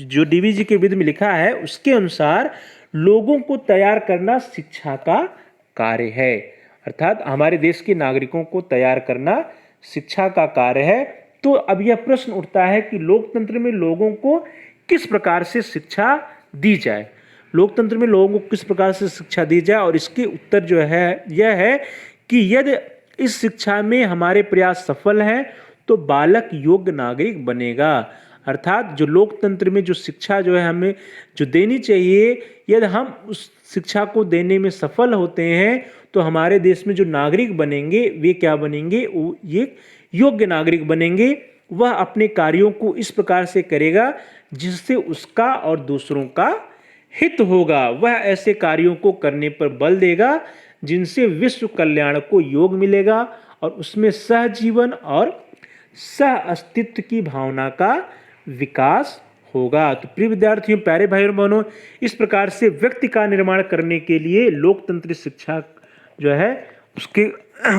जो डीवी के विधि में लिखा है उसके अनुसार लोगों को तैयार करना शिक्षा का कार्य है। अर्थात हमारे देश के नागरिकों को तैयार करना शिक्षा का कार्य है। तो अब यह प्रश्न उठता है कि लोकतंत्र में लोगों को किस प्रकार से शिक्षा दी जाए, लोकतंत्र में लोगों को किस प्रकार से शिक्षा दी जाए। और इसके उत्तर जो है यह है कि यदि इस शिक्षा में हमारे प्रयास सफल हैं तो बालक योग्य नागरिक बनेगा। अर्थात जो लोकतंत्र में जो शिक्षा जो है हमें जो देनी चाहिए, यदि हम उस शिक्षा को देने में सफल होते हैं तो हमारे देश में जो नागरिक बनेंगे वे क्या बनेंगे, वो ये योग्य नागरिक बनेंगे। वह अपने कार्यों को इस प्रकार से करेगा जिससे उसका और दूसरों का हित होगा। वह ऐसे कार्यों को करने पर बल देगा जिनसे विश्व कल्याण को योग मिलेगा और उसमें सहजीवन और सह अस्तित्व की भावना का विकास होगा। तो प्रिय विद्यार्थियों, प्यारे भाई और बहनों, इस प्रकार से व्यक्ति का निर्माण करने के लिए लोकतंत्र शिक्षा जो है उसके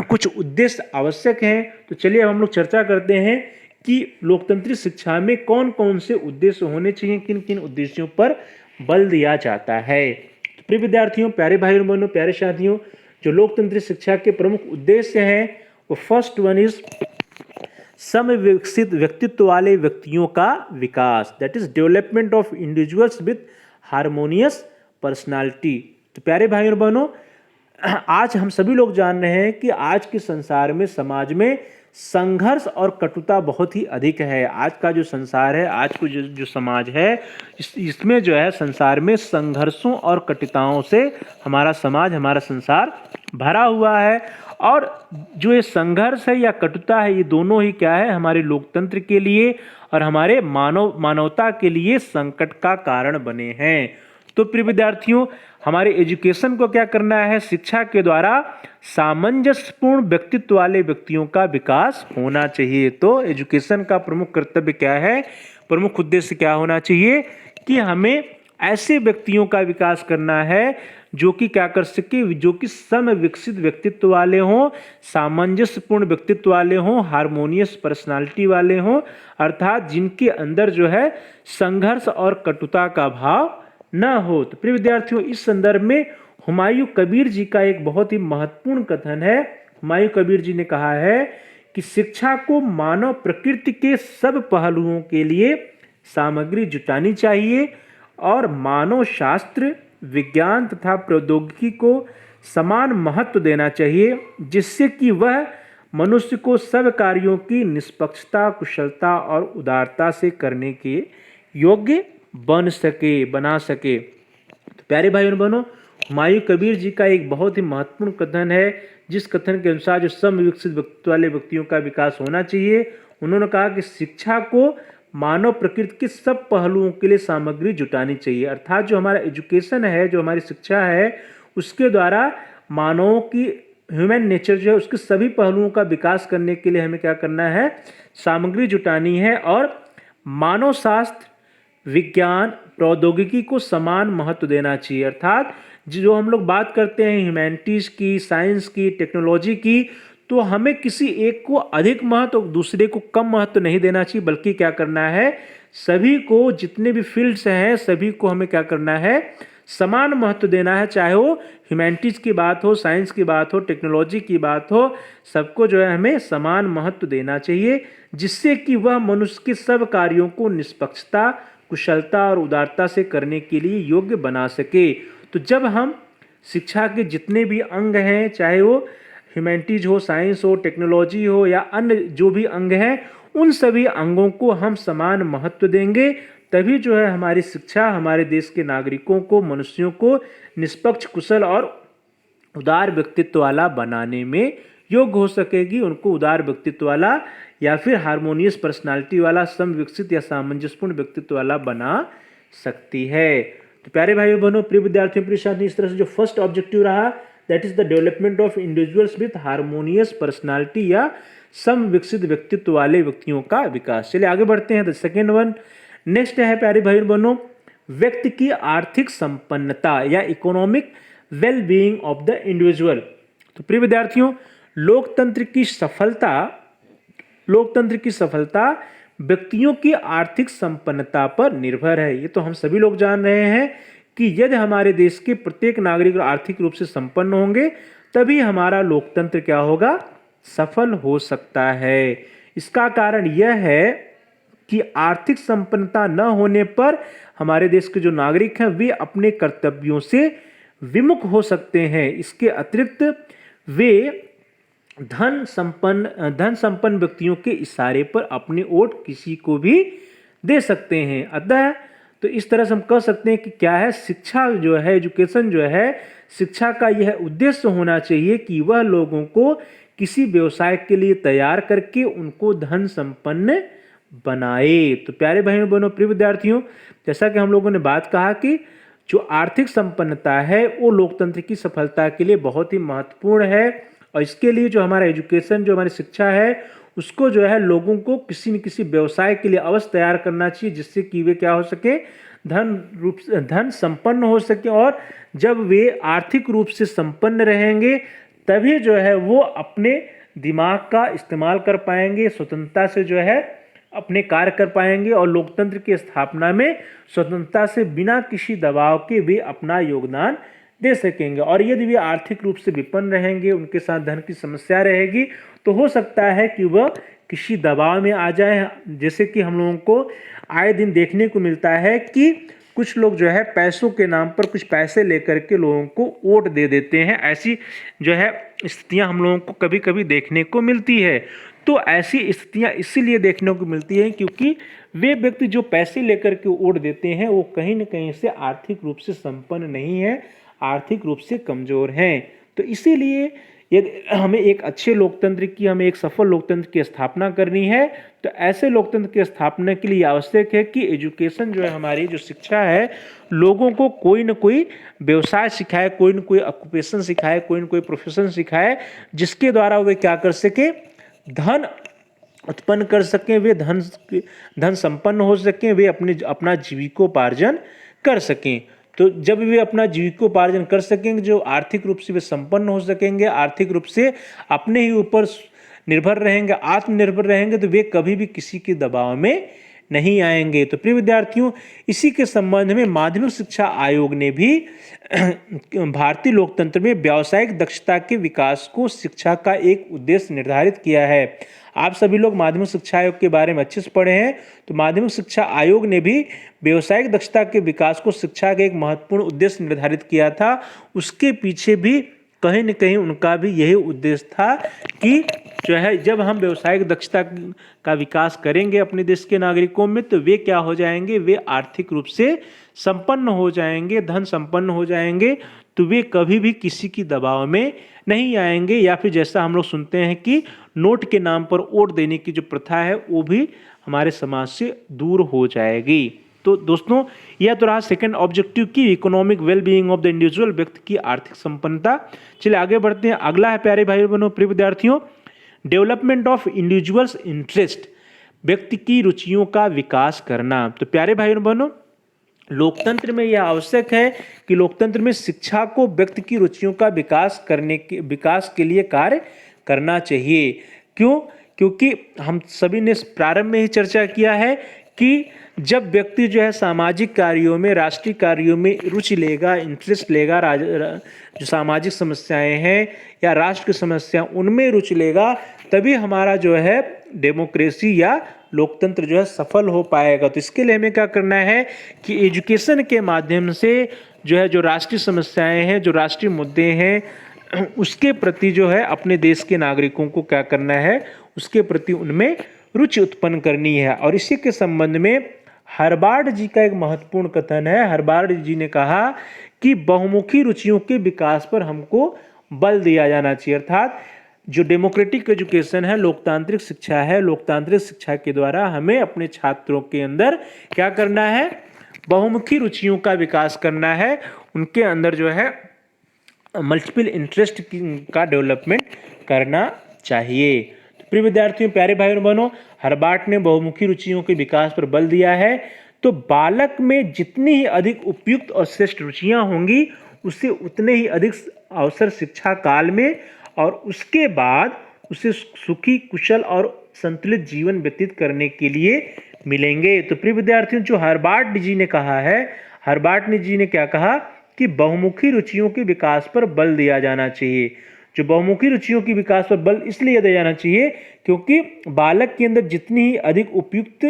कुछ उद्देश्य आवश्यक हैं। तो चलिए अब हम लोग चर्चा करते हैं कि लोकतंत्री शिक्षा में कौन कौन से उद्देश्य होने चाहिए, किन किन उद्देश्यों पर बल दिया जाता है। तो प्रिय विद्यार्थियों, प्यारे भाई और बहनों, प्यारे साथियों, जो लोकतंत्री शिक्षा के प्रमुख उद्देश्य हैं वो फर्स्ट वन इज समविकसित व्यक्तित्व वाले व्यक्तियों का विकास, that is development of individuals with harmonious personality. तो प्यारे भाई और बहनों, आज हम सभी लोग जान रहे हैं कि आज के संसार में, समाज में संघर्ष और कटुता बहुत ही अधिक है। आज का जो संसार है, आज को जो समाज है, इसमें जो है संसार में संघर्षों और कटुताओं से हमारा समाज, हमारा संसार भरा हुआ है। और जो ये संघर्ष है या कटुता है, ये दोनों ही क्या है, हमारे लोकतंत्र के लिए और हमारे मानवता के लिए संकट का कारण बने हैं। तो प्रिय विद्यार्थियों, हमारे एजुकेशन को क्या करना है, शिक्षा के द्वारा सामंजस्यपूर्ण व्यक्तित्व वाले व्यक्तियों का विकास होना चाहिए। तो एजुकेशन का प्रमुख कर्तव्य क्या है, प्रमुख उद्देश्य क्या होना चाहिए कि हमें ऐसे व्यक्तियों का विकास करना है जो कि क्या कर सके, जो कि समविकसित व्यक्तित्व वाले हों, सामंजस्यपूर्ण व्यक्तित्व वाले हों, हार्मोनियस पर्सनालिटी वाले हों, अर्थात जिनके अंदर जो है संघर्ष और कटुता का भाव न हो। तो प्रिय विद्यार्थियों, इस संदर्भ में हुमायूं कबीर जी का एक बहुत ही महत्वपूर्ण कथन है। हुमायूं कबीर जी ने कहा है कि शिक्षा को मानव प्रकृति के सब पहलुओं के लिए सामग्री जुटानी चाहिए और मानव शास्त्र, विज्ञान तथा प्रौद्योगिकी को समान महत्व देना चाहिए, जिससे कि वह मनुष्य को सब कार्यों की निष्पक्षता, कुशलता और उदारता से करने के योग्य बना सके। तो प्यारे भाई और बहनों, हुमायूं कबीर जी का एक बहुत ही महत्वपूर्ण कथन है, जिस कथन के अनुसार जो समविकसित व्यक्तित्व वाले व्यक्तियों का विकास होना चाहिए। उन्होंने कहा कि शिक्षा को मानव प्रकृति के सब पहलुओं के लिए सामग्री जुटानी चाहिए, अर्थात जो हमारा एजुकेशन है, जो हमारी शिक्षा है, उसके द्वारा मानवों की ह्यूमन नेचर जो है उसके सभी पहलुओं का विकास करने के लिए हमें क्या करना है, सामग्री जुटानी है और मानव शास्त्र, विज्ञान, प्रौद्योगिकी को समान महत्व देना चाहिए। अर्थात जो हम लोग बात करते हैं ह्यूमैनिटीज की, साइंस की, टेक्नोलॉजी की, तो हमें किसी एक को अधिक महत्व और दूसरे को कम महत्व नहीं देना चाहिए, बल्कि क्या करना है, सभी को, जितने भी फील्ड्स हैं सभी को हमें क्या करना है, समान महत्व देना है। चाहे वो ह्यूमैनिटीज की बात हो, साइंस की बात हो, टेक्नोलॉजी की बात हो, सबको जो है हमें समान महत्व देना चाहिए, जिससे कि वह मनुष्य के सब कार्यों को निष्पक्षता, कुशलता और उदारता से करने के लिए योग्य बना सके। तो जब हम शिक्षा के जितने भी अंग हैं, चाहे वो ह्यूमैनिटीज हो, साइंस हो, टेक्नोलॉजी हो या अन्य जो भी अंग हैं, उन सभी अंगों को हम समान महत्व देंगे, तभी जो है हमारी शिक्षा हमारे देश के नागरिकों को, मनुष्यों को निष्पक्ष, कुशल और उदार व्यक्तित्व वाला बनाने में योग्य हो सकेगी। उनको उदार व्यक्तित्व वाला या फिर हार्मोनियस पर्सनालिटी वाला, समविकसित या सामंजस्यपूर्ण व्यक्तित्व वाला बना सकती है। तो प्यारे भाइयों बहनों, प्रिय विद्यार्थियों, प्रिय साथियों, इस तरह से जो फर्स्ट ऑब्जेक्टिव रहा that is the development of individuals with harmonious personality या समविकसित व्यक्तित्व वाले व्यक्तियों का विकास। चलिए आगे बढ़ते हैं। द सेकेंड वन नेक्स्ट है प्यारे भाइयों बहनों, व्यक्ति की आर्थिक संपन्नता या economic well being of the individual. तो प्रिय विद्यार्थियों, लोकतंत्र की सफलता व्यक्तियों की आर्थिक संपन्नता पर निर्भर है। ये तो हम सभी लोग जान रहे हैं कि यदि हमारे देश के प्रत्येक नागरिक आर्थिक रूप से संपन्न होंगे, तभी हमारा लोकतंत्र क्या होगा, सफल हो सकता है। इसका कारण यह है कि आर्थिक संपन्नता न होने पर हमारे देश के जो नागरिक हैं वे अपने कर्तव्यों से विमुख हो सकते हैं। इसके अतिरिक्त वे धन संपन्न व्यक्तियों के इशारे पर अपने वोट किसी को भी दे सकते हैं। अतः तो इस तरह से हम कह सकते हैं कि क्या है, शिक्षा जो है, एजुकेशन जो है, शिक्षा का यह उद्देश्य होना चाहिए कि वह लोगों को किसी व्यवसाय के लिए तैयार करके उनको धन संपन्न बनाए। तो प्यारे भाइयों बहनों, प्रिय विद्यार्थियों, जैसा कि हम लोगों ने बात कहा कि जो आर्थिक संपन्नता है वो लोकतंत्र की सफलता के लिए बहुत ही महत्वपूर्ण है, और इसके लिए जो हमारा एजुकेशन, जो हमारी शिक्षा है, उसको जो है लोगों को किसी न किसी व्यवसाय के लिए अवश्य तैयार करना चाहिए, जिससे कि वे क्या हो सके, धन संपन्न हो सके। और जब वे आर्थिक रूप से संपन्न रहेंगे तभी जो है वो अपने दिमाग का इस्तेमाल कर पाएंगे, स्वतंत्रता से जो है अपने कार्य कर पाएंगे, और लोकतंत्र की स्थापना में स्वतंत्रता से बिना किसी दबाव के वे अपना योगदान दे सकेंगे। और यदि वे आर्थिक रूप से विपन्न रहेंगे, उनके साथ धन की समस्या रहेगी, तो हो सकता है कि वह किसी दबाव में आ जाए। जैसे कि हम लोगों को आए दिन देखने को मिलता है कि कुछ लोग जो है पैसों के नाम पर कुछ पैसे लेकर के लोगों को वोट दे देते हैं। ऐसी जो है स्थितियां हम लोगों को कभी कभी देखने को मिलती है। तो ऐसी स्थितियां इसीलिए देखने को मिलती हैं क्योंकि वे व्यक्ति जो पैसे लेकर के वोट देते हैं वो कहीं न कहीं से आर्थिक रूप से संपन्न नहीं है, आर्थिक रूप से कमजोर हैं। तो इसीलिए यदि हमें एक अच्छे लोकतंत्र की, हमें एक सफल लोकतंत्र की स्थापना करनी है, तो ऐसे लोकतंत्र की स्थापना के लिए आवश्यक है कि एजुकेशन जो है, हमारी जो शिक्षा है, लोगों को कोई न कोई व्यवसाय सिखाए, कोई न कोई ऑक्यूपेशन सिखाए, कोई न कोई प्रोफेशन सिखाए, जिसके द्वारा वे क्या कर सके, धन उत्पन्न कर सकें, वे धन संपन्न हो सकें, वे अपना जीविकोपार्जन कर सकें। तो जब वे अपना जीविकोपार्जन कर सकेंगे, जो आर्थिक रूप से वे संपन्न हो सकेंगे, आर्थिक रूप से अपने ही ऊपर निर्भर रहेंगे, आत्मनिर्भर रहेंगे, तो वे कभी भी किसी के दबाव में नहीं आएंगे। तो प्रिय विद्यार्थियों, इसी के संबंध में माध्यमिक शिक्षा आयोग ने भी भारतीय लोकतंत्र में व्यावसायिक दक्षता के विकास को शिक्षा का एक उद्देश्य निर्धारित किया है। आप सभी लोग माध्यमिक शिक्षा आयोग के बारे में अच्छे से पढ़े हैं। तो माध्यमिक शिक्षा आयोग ने भी व्यावसायिक दक्षता के विकास को शिक्षा का एक महत्वपूर्ण उद्देश्य निर्धारित किया था। उसके पीछे भी कहीं न कहीं उनका भी यही उद्देश्य था कि जो है, जब हम व्यावसायिक दक्षता का विकास करेंगे अपने देश के नागरिकों में, तो वे क्या हो जाएंगे, वे आर्थिक रूप से संपन्न हो जाएंगे, धन संपन्न हो जाएंगे, तो वे कभी भी किसी की दबाव में नहीं आएंगे। या फिर जैसा हम लोग सुनते हैं कि नोट के नाम पर वोट देने की जो प्रथा है वो भी हमारे समाज से दूर हो जाएगी। तो दोस्तों, यह तो रहा सेकंड ऑब्जेक्टिव की economic well being of the individual, व्यक्ति की आर्थिक संपन्नता। चलिए आगे बढ़ते हैं। अगला है प्यारे भाई बहनों, प्रिय विद्यार्थियों, डेवलपमेंट ऑफ इंडिविजुअल्स इंटरेस्ट, व्यक्ति की रुचियों का विकास करना। तो प्यारे भाई बहनों, लोकतंत्र में यह आवश्यक है कि लोकतंत्र में शिक्षा को व्यक्ति की रुचियों का विकास के लिए कार्य करना चाहिए। क्यों? क्योंकि हम सभी ने प्रारंभ में ही चर्चा किया है कि जब व्यक्ति जो है सामाजिक कार्यों में, राष्ट्रीय कार्यों में रुचि लेगा, इंटरेस्ट लेगा, जो सामाजिक समस्याएं हैं या राष्ट्र की समस्या, उनमें रुचि लेगा, तभी हमारा जो है डेमोक्रेसी या लोकतंत्र जो है सफल हो पाएगा। तो इसके लिए हमें क्या करना है कि एजुकेशन के माध्यम से जो है, जो राष्ट्रीय समस्याएं हैं, जो राष्ट्रीय मुद्दे हैं, उसके प्रति जो है अपने देश के नागरिकों को क्या करना है, उसके प्रति उनमें रुचि उत्पन्न करनी है। और इसी के संबंध में हार्वर्ड जी का एक महत्वपूर्ण कथन है। हार्वर्ड जी ने कहा कि बहुमुखी रुचियों के विकास पर हमको बल दिया जाना चाहिए। अर्थात जो डेमोक्रेटिक एजुकेशन है, लोकतांत्रिक शिक्षा है, लोकतांत्रिक शिक्षा के द्वारा हमें अपने छात्रों के अंदर क्या करना है, बहुमुखी रुचियों का विकास करना है। उनके अंदर जो है मल्टीपल इंटरेस्ट का डेवलपमेंट करना चाहिए। तो प्रिय विद्यार्थियों, प्यारे भाई और बहनों, हार्वर्ड ने बहुमुखी रुचियों के विकास पर बल दिया है। तो बालक में जितनी ही अधिक उपयुक्त और श्रेष्ठ रुचियां होंगी, उससे उतने ही अधिक अवसर शिक्षा काल में और उसके बाद उसे सुखी, कुशल और संतुलित जीवन व्यतीत करने के लिए मिलेंगे। तो प्रिय विद्यार्थियों, जो हार्वर्ड जी ने कहा है, हार्वर्ड जी ने क्या कहा कि बहुमुखी रुचियों के विकास पर बल दिया जाना चाहिए। जो बहुमुखी रुचियों के विकास पर बल इसलिए दिया जाना चाहिए क्योंकि बालक के अंदर जितनी ही अधिक उपयुक्त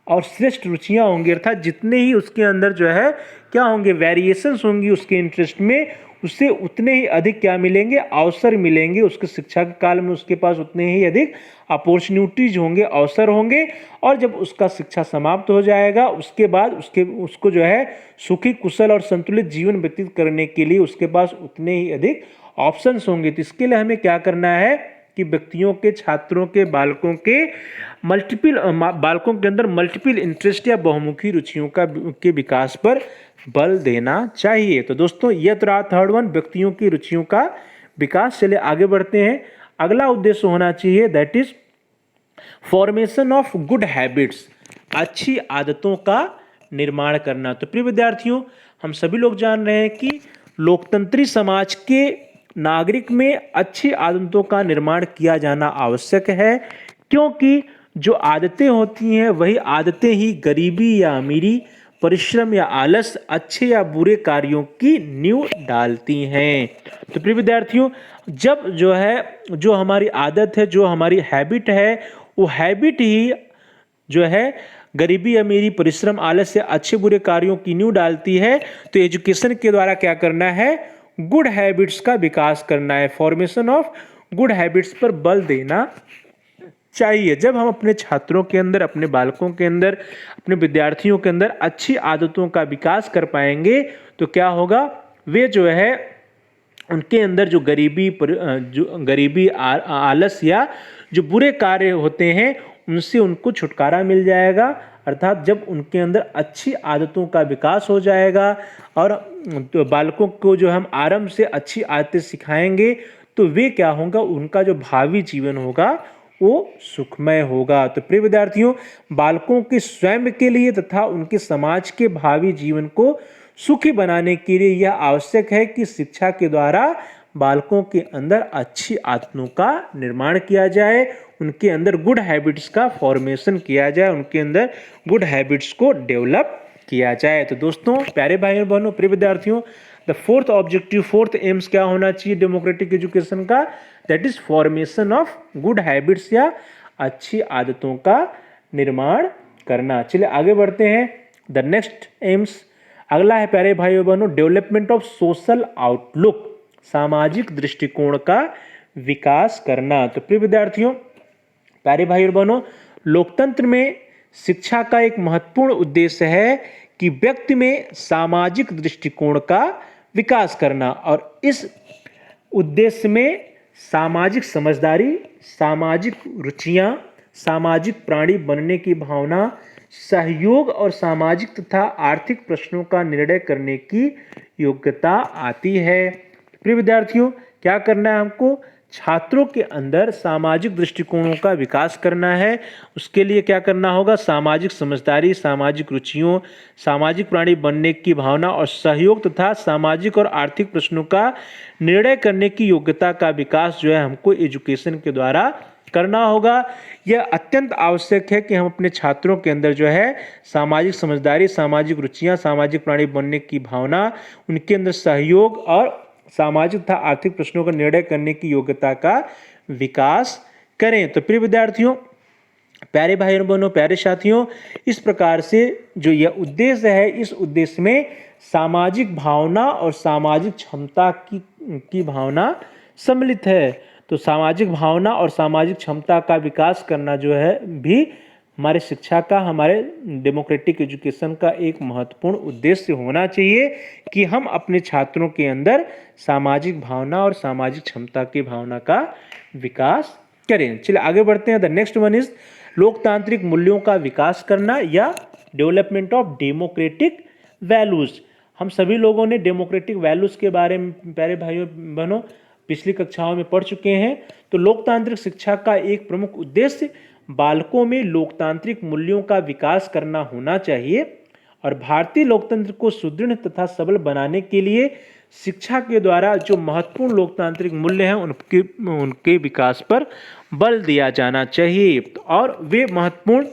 और श्रेष्ठ रुचियां होंगी, अर्थात जितने ही उसके अंदर जो है क्या होंगे, वेरिएशंस होंगी उसके इंटरेस्ट में, उसे उतने ही अधिक क्या मिलेंगे, अवसर मिलेंगे। उसके शिक्षा के काल में उसके पास उतने ही अधिक अपॉर्चुनिटीज होंगे, अवसर होंगे। और जब उसका शिक्षा समाप्त हो जाएगा उसके बाद उसको जो है सुखी, कुशल और संतुलित जीवन व्यतीत करने के लिए उसके पास उतने ही अधिक ऑप्शंस होंगे। तो इसके लिए हमें क्या करना है कि व्यक्तियों के, छात्रों के, बालकों के अंदर मल्टीपल इंटरेस्ट या बहुमुखी रुचियों के विकास पर बल देना चाहिए। तो दोस्तों यह तो रहा थर्ड वन, व्यक्तियों की रुचियों का विकास। चलिए आगे बढ़ते हैं। अगला उद्देश्य होना चाहिए that is formation of good habits, अच्छी आदतों का निर्माण करना। तो प्रिय विद्यार्थियों, हम सभी लोग जान रहे हैं कि लोकतंत्री समाज के नागरिक में अच्छी आदतों का निर्माण किया जाना आवश्यक है, क्योंकि जो आदतें होती हैं वही आदतें ही गरीबी या अमीरी, परिश्रम या आलस, अच्छे या बुरे कार्यों की नींव डालती हैं। तो प्रिय विद्यार्थियों, जब जो हमारी आदत है, जो हमारी हैबिट है, वो हैबिट ही जो है गरीबी, अमीरी, परिश्रम, आलस या अच्छे बुरे कार्यों की नींव डालती है। तो एजुकेशन के द्वारा क्या करना है, गुड हैबिट्स का विकास करना है, फॉर्मेशन ऑफ गुड हैबिट्स पर बल देना चाहिए। जब हम अपने छात्रों के अंदर, अपने बालकों के अंदर, अपने विद्यार्थियों के अंदर अच्छी आदतों का विकास कर पाएंगे तो क्या होगा, वे जो है उनके अंदर जो गरीबी, आलस या जो बुरे कार्य होते हैं उनसे उनको छुटकारा मिल जाएगा। अर्थात जब उनके अंदर अच्छी आदतों का विकास हो जाएगा और तो बालकों को जो हम आरंभ से अच्छी आदतें सिखाएंगे तो वे क्या होगा, उनका जो भावी जीवन होगा वो सुखमय होगा। तो प्रिय विद्यार्थियों, बालकों के स्वयं के लिए तथा उनके समाज के भावी जीवन को सुखी बनाने के लिए यह आवश्यक है कि शिक्षा के द्वारा बालकों के अंदर अच्छी आदतों का निर्माण किया जाए, उनके अंदर गुड हैबिट्स का फॉर्मेशन किया जाए, उनके अंदर गुड हैबिट्स को डेवलप किया जाए। तो दोस्तों, प्यारे भाइयों बहनों, प्रिय विद्यार्थियों, the fourth objective, fourth AIIMS क्या होना चाहिए डेमोक्रेटिक एजुकेशन का, that is formation of good habits या अच्छी आदतों का निर्माण करना। चलिए आगे बढ़ते हैं। द नेक्स्ट एम्स, अगला है प्यारे भाइयों बहनों, डेवलपमेंट ऑफ सोशल आउटलुक, सामाजिक दृष्टिकोण का विकास करना। तो प्रिय विद्यार्थियों, प्यारे भाइयों बहनों, लोकतंत्र में शिक्षा का एक महत्वपूर्ण उद्देश्य है कि व्यक्ति में सामाजिक दृष्टिकोण का विकास करना, और इस उद्देश्य में सामाजिक समझदारी, सामाजिक रुचियां, सामाजिक प्राणी बनने की भावना, सहयोग और सामाजिक तथा आर्थिक प्रश्नों का निर्णय करने की योग्यता आती है। प्रिय विद्यार्थियों, क्या करना है हमको, छात्रों के अंदर सामाजिक दृष्टिकोणों का विकास करना है। उसके लिए क्या करना होगा, सामाजिक समझदारी, सामाजिक रुचियों, सामाजिक प्राणी बनने की भावना और सहयोग तथा सामाजिक और आर्थिक प्रश्नों का निर्णय करने की योग्यता का विकास जो है हमको एजुकेशन के द्वारा करना होगा। यह अत्यंत आवश्यक है कि हम अपने छात्रों के अंदर जो है सामाजिक समझदारी, सामाजिक रुचियां, सामाजिक प्राणी बनने की भावना, उनके अंदर सहयोग और सामाजिक तथा आर्थिक प्रश्नों का निर्णय करने की योग्यता का विकास करें। तो प्रिय विद्यार्थियों, प्यारे भाइयों बहनों, प्यारे साथियों, इस प्रकार से जो यह उद्देश्य है, इस उद्देश्य में सामाजिक भावना और सामाजिक क्षमता की भावना सम्मिलित है। तो सामाजिक भावना और सामाजिक क्षमता का विकास करना जो है भी हमारे शिक्षा का, हमारे डेमोक्रेटिक एजुकेशन का एक महत्वपूर्ण उद्देश्य होना चाहिए कि हम अपने छात्रों के अंदर सामाजिक भावना और सामाजिक क्षमता की भावना का विकास करें। चलिए आगे बढ़ते हैं। द नेक्स्ट वन इज लोकतांत्रिक मूल्यों का विकास करना या डेवलपमेंट ऑफ डेमोक्रेटिक वैल्यूज। हम सभी लोगों ने डेमोक्रेटिक वैल्यूज के बारे में प्यारे भाइयों बहनों पिछली कक्षाओं में पढ़ चुके हैं। तो लोकतांत्रिक शिक्षा का एक प्रमुख उद्देश्य बालकों में लोकतांत्रिक मूल्यों का विकास करना होना चाहिए, और भारतीय लोकतंत्र को सुदृढ़ तथा सबल बनाने के लिए शिक्षा के द्वारा जो महत्वपूर्ण लोकतांत्रिक मूल्य हैं उनके विकास पर बल दिया जाना चाहिए। और वे महत्वपूर्ण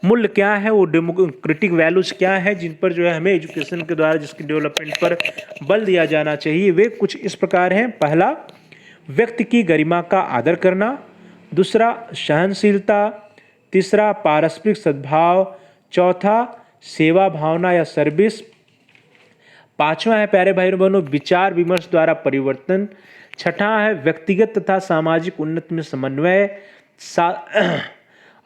मूल्य क्या है, वो डेमोक्रेटिक वैल्यूज क्या है जिन पर जो है हमें एजुकेशन के द्वारा जिसकी डेवलपमेंट पर बल दिया जाना चाहिए, वे कुछ इस प्रकार हैं। पहला, व्यक्ति की गरिमा का आदर करना। दूसरा, सहनशीलता। तीसरा, पारस्परिक सद्भाव। चौथा, सेवा भावना या सर्विस। 5वां है प्यारे भाई बहनों विचार विमर्श द्वारा परिवर्तन। 6वां है व्यक्तिगत तथा सामाजिक उन्नति में समन्वय।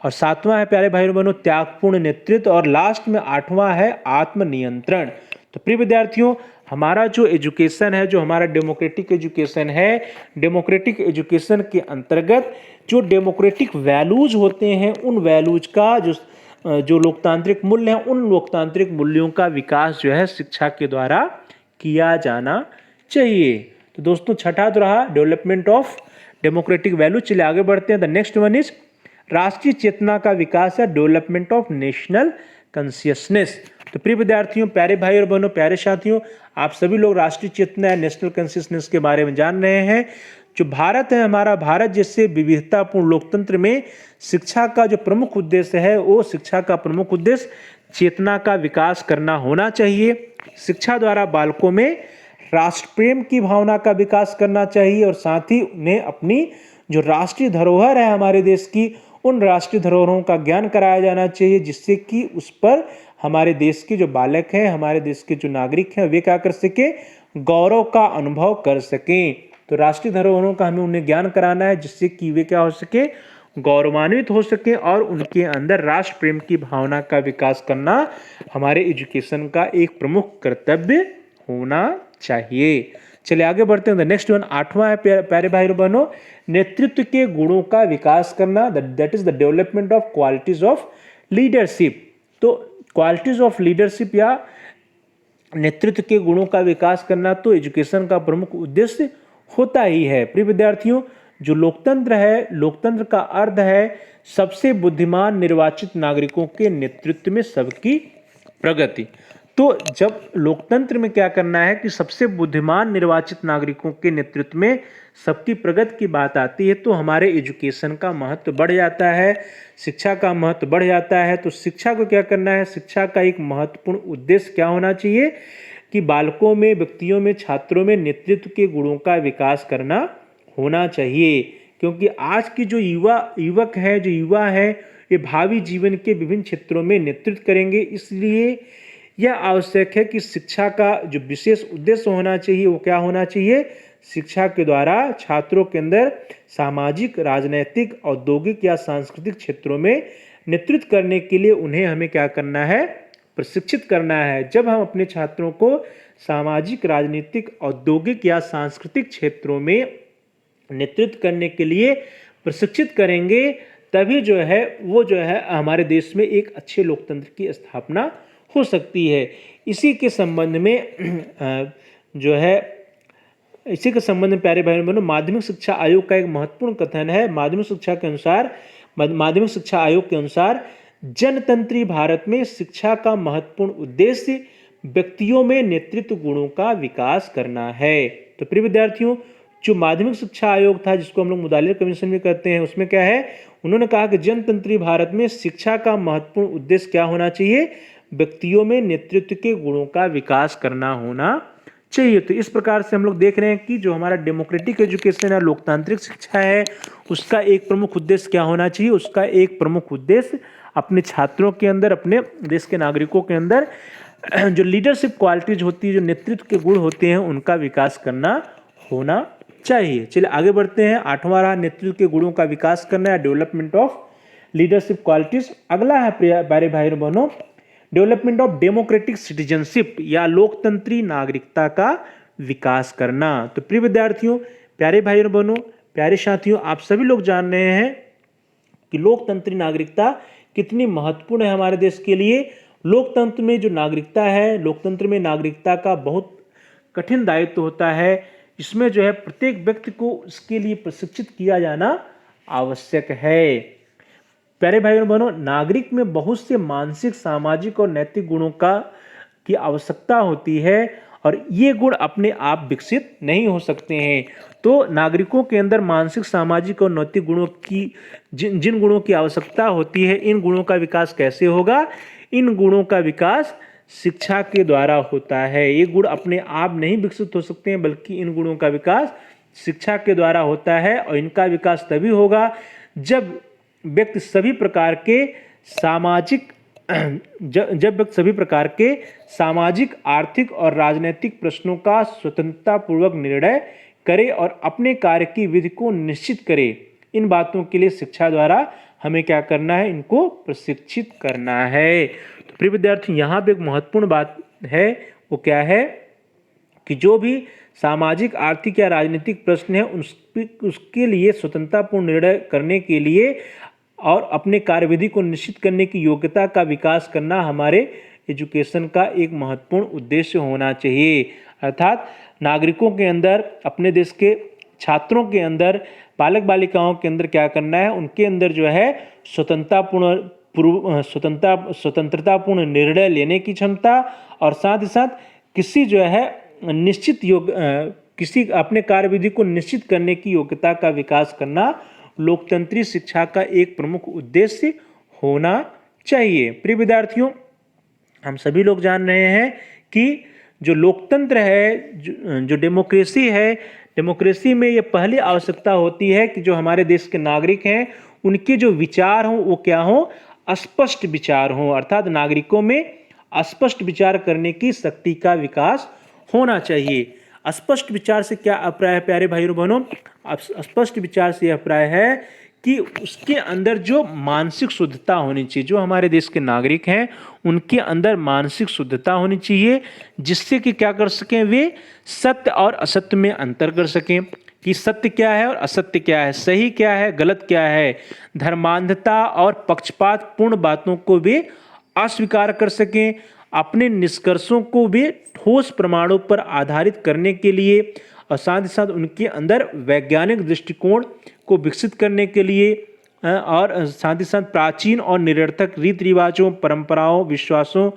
और 7वां है प्यारे भाई बहनों त्यागपूर्ण नेतृत्व। और लास्ट में 8वां है आत्मनियंत्रण। तो प्रिय विद्यार्थियों, हमारा जो एजुकेशन है, जो हमारा डेमोक्रेटिक एजुकेशन है, डेमोक्रेटिक एजुकेशन के अंतर्गत जो डेमोक्रेटिक वैल्यूज होते हैं, उन वैल्यूज का जो लोकतांत्रिक मूल्य हैं, उन लोकतांत्रिक मूल्यों का विकास जो है शिक्षा के द्वारा किया जाना चाहिए। तो दोस्तों, छठा तो रहा डेवलपमेंट ऑफ डेमोक्रेटिक वैल्यू। चलिए आगे बढ़ते हैं। द नेक्स्ट वन इज राष्ट्रीय चेतना का विकास है, डेवलपमेंट ऑफ नेशनल कॉन्शियसनेस। तो प्रिय विद्यार्थियों, प्यारे भाई और बहनों, प्यारे साथियों, आप सभी लोग राष्ट्रीय चेतना या नेशनल कॉन्शियसनेस के बारे में जान रहे हैं। जो भारत है, हमारा भारत जैसे विविधतापूर्ण लोकतंत्र में शिक्षा का जो प्रमुख उद्देश्य है, वो शिक्षा का प्रमुख उद्देश्य चेतना का विकास करना होना चाहिए। शिक्षा द्वारा बालकों में राष्ट्र प्रेम की भावना का विकास करना चाहिए और साथ ही उन्हें अपनी जो राष्ट्रीय धरोहर है हमारे देश की, उन राष्ट्रीय धरोहरों का ज्ञान कराया जाना चाहिए, जिससे कि उस पर हमारे देश के जो बालक हैं, हमारे देश के जो नागरिक हैं, वे क्या कर सके, गौरव का अनुभव कर सकें। तो राष्ट्रीय धरोहरों का हमें उन्हें ज्ञान कराना है, जिससे कि वे क्या हो सके, गौरवान्वित हो सके और उनके अंदर राष्ट्र प्रेम की भावना का विकास करना हमारे एजुकेशन का एक प्रमुख कर्तव्य होना चाहिए। चलिए आगे बढ़ते हैं। नेक्स्ट वन 8वां है प्यारे भाई बहनों नेतृत्व के गुणों का विकास करना, that is the development of qualities of leadership. तो क्वालिटीज ऑफ लीडरशिप या नेतृत्व के गुणों का विकास करना तो एजुकेशन का प्रमुख उद्देश्य होता ही है। प्रिय विद्यार्थियों, जो लोकतंत्र है, लोकतंत्र का अर्थ है सबसे बुद्धिमान निर्वाचित नागरिकों के नेतृत्व में सबकी प्रगति। तो जब लोकतंत्र में क्या करना है कि सबसे बुद्धिमान निर्वाचित नागरिकों के नेतृत्व में सबकी प्रगति की बात आती है, तो हमारे एजुकेशन का महत्व बढ़ जाता है, शिक्षा का महत्व बढ़ जाता है। तो शिक्षा को क्या करना है, शिक्षा का एक महत्वपूर्ण उद्देश्य क्या होना चाहिए कि बालकों में, व्यक्तियों में, छात्रों में नेतृत्व के गुणों का विकास करना होना चाहिए। क्योंकि आज की जो युवक है, जो युवा है, ये भावी जीवन के विभिन्न क्षेत्रों में नेतृत्व करेंगे। इसलिए यह आवश्यक है कि शिक्षा का जो विशेष उद्देश्य होना चाहिए वो क्या होना चाहिए, शिक्षा के द्वारा छात्रों के अंदर सामाजिक, राजनैतिक, औद्योगिक या सांस्कृतिक क्षेत्रों में नेतृत्व करने के लिए उन्हें हमें क्या करना है, प्रशिक्षित करना है। जब हम अपने छात्रों को सामाजिक, राजनीतिक, औद्योगिक या सांस्कृतिक क्षेत्रों में नेतृत्व करने के लिए प्रशिक्षित करेंगे, तभी जो है वो जो है हमारे देश में एक अच्छे लोकतंत्र की स्थापना हो सकती है। इसी के संबंध में जो है, इसी के संबंध में प्यारे भाई बहनों माध्यमिक शिक्षा आयोग का एक महत्वपूर्ण कथन है। माध्यमिक शिक्षा आयोग के अनुसार जनतंत्री भारत में शिक्षा का महत्वपूर्ण उद्देश्य व्यक्तियों में नेतृत्व गुणों का विकास करना है। तो प्रिय विद्यार्थियों, जो माध्यमिक शिक्षा आयोग था, जिसको हम लोग मुदालिर कमीशन भी कहते हैं, उसमें क्या है, उन्होंने कहा कि जनतंत्री भारत में शिक्षा का महत्वपूर्ण उद्देश्य क्या होना चाहिए, व्यक्तियों में नेतृत्व के गुणों का विकास करना होना चाहिए। तो इस प्रकार से हम लोग देख रहे हैं कि जो हमारा डेमोक्रेटिक एजुकेशन है, लोकतांत्रिक शिक्षा है, उसका एक प्रमुख उद्देश्य क्या होना चाहिए, उसका एक प्रमुख उद्देश्य अपने छात्रों के अंदर, अपने देश के नागरिकों के अंदर जो लीडरशिप क्वालिटीज होती है, जो नेतृत्व के गुण होते हैं, उनका विकास करना होना चाहिए। चलिए आगे बढ़ते हैं। 8वां रहा नेतृत्व के गुणों का विकास करना है, डेवलपमेंट ऑफ लीडरशिप क्वालिटीज। अगला है प्यारे भाई बहनों डेवलपमेंट ऑफ डेमोक्रेटिक सिटीजनशिप या लोकतंत्री नागरिकता का विकास करना। तो प्रिय विद्यार्थियों, प्यारे भाई बहनों, प्यारे साथियों, आप सभी लोग जान रहे हैं कि लोकतंत्री नागरिकता कितनी महत्वपूर्ण है हमारे देश के लिए। लोकतंत्र में जो नागरिकता है, लोकतंत्र में नागरिकता का बहुत कठिन दायित्व होता है। इसमें जो है प्रत्येक व्यक्ति को इसके लिए प्रशिक्षित किया जाना आवश्यक है। प्यारे भाई बहनों, नागरिक में बहुत से मानसिक, सामाजिक और नैतिक गुणों की आवश्यकता होती है और ये गुण अपने आप विकसित नहीं हो सकते हैं। तो नागरिकों के अंदर मानसिक, सामाजिक और नैतिक गुणों की जिन गुणों की आवश्यकता होती है, इन गुणों का विकास कैसे होगा, इन गुणों का विकास शिक्षा के द्वारा होता है। ये गुण अपने आप नहीं विकसित हो सकते हैं, बल्कि इन गुणों का विकास शिक्षा के द्वारा होता है। और इनका विकास तभी होगा जब व्यक्ति सभी प्रकार के सामाजिक, जब व्यक्ति सभी प्रकार के सामाजिक, आर्थिक और राजनीतिक प्रश्नों का स्वतंत्रतापूर्वक निर्णय करे और अपने कार्य की विधि को निश्चित करे। इन बातों के लिए शिक्षा द्वारा हमें क्या करना है, इनको प्रशिक्षित करना है। तो प्रिय विद्यार्थी, यहाँ पे एक महत्वपूर्ण बात है, वो क्या है कि जो भी सामाजिक, आर्थिक या राजनीतिक प्रश्न है उसके लिए स्वतंत्रतापूर्ण निर्णय करने के लिए और अपने कार्यविधि को निश्चित करने की योग्यता का विकास करना हमारे एजुकेशन का एक महत्वपूर्ण उद्देश्य होना चाहिए। अर्थात नागरिकों के अंदर, अपने देश के छात्रों के अंदर, बालक बालिकाओं के अंदर क्या करना है, उनके अंदर जो है स्वतंत्रतापूर्ण निर्णय लेने की क्षमता और साथ ही साथ किसी जो है किसी अपने कार्यविधि को निश्चित करने की योग्यता का विकास करना लोकतंत्री शिक्षा का एक प्रमुख उद्देश्य होना चाहिए। प्रिय विद्यार्थियों, हम सभी लोग जान रहे हैं कि जो लोकतंत्र है, जो डेमोक्रेसी है, डेमोक्रेसी में ये पहली आवश्यकता होती है कि जो हमारे देश के नागरिक हैं उनके जो विचार हों वो क्या हों, स्पष्ट विचार हों। अर्थात नागरिकों में स्पष्ट विचार करने की शक्ति का विकास होना चाहिए। स्पष्ट विचार से क्या अभिप्राय है प्यारे भाइयों बहनों? स्पष्ट विचार से अभिप्राय है कि उसके अंदर जो मानसिक शुद्धता होनी चाहिए, जो हमारे देश के नागरिक हैं उनके अंदर मानसिक शुद्धता होनी चाहिए, जिससे कि क्या कर सकें, वे सत्य और असत्य में अंतर कर सकें कि सत्य क्या है और असत्य क्या है, सही क्या है, गलत क्या है, धर्मांधता और पक्षपात पूर्ण बातों को वे अस्वीकार कर सकें, अपने निष्कर्षों को भी ठोस प्रमाणों पर आधारित करने के लिए और साथ ही साथ उनके अंदर वैज्ञानिक दृष्टिकोण को विकसित करने के लिए और साथ ही साथ प्राचीन और निरर्थक रीति रिवाजों, परंपराओं, विश्वासों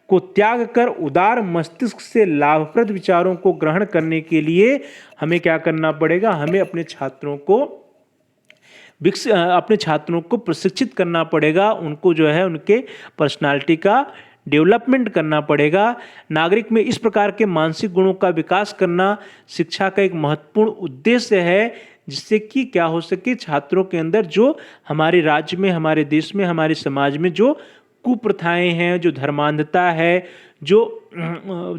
को त्याग कर उदार मस्तिष्क से लाभप्रद विचारों को ग्रहण करने के लिए हमें क्या करना पड़ेगा, हमें अपने छात्रों को प्रशिक्षित करना पड़ेगा, उनको जो है उनके पर्सनालिटी का डेवलपमेंट करना पड़ेगा। नागरिक में इस प्रकार के मानसिक गुणों का विकास करना शिक्षा का एक महत्वपूर्ण उद्देश्य है, जिससे कि क्या हो सके, छात्रों के अंदर जो हमारे राज्य में, हमारे देश में, हमारे समाज में जो कुप्रथाएं हैं, जो धर्मांधता है, जो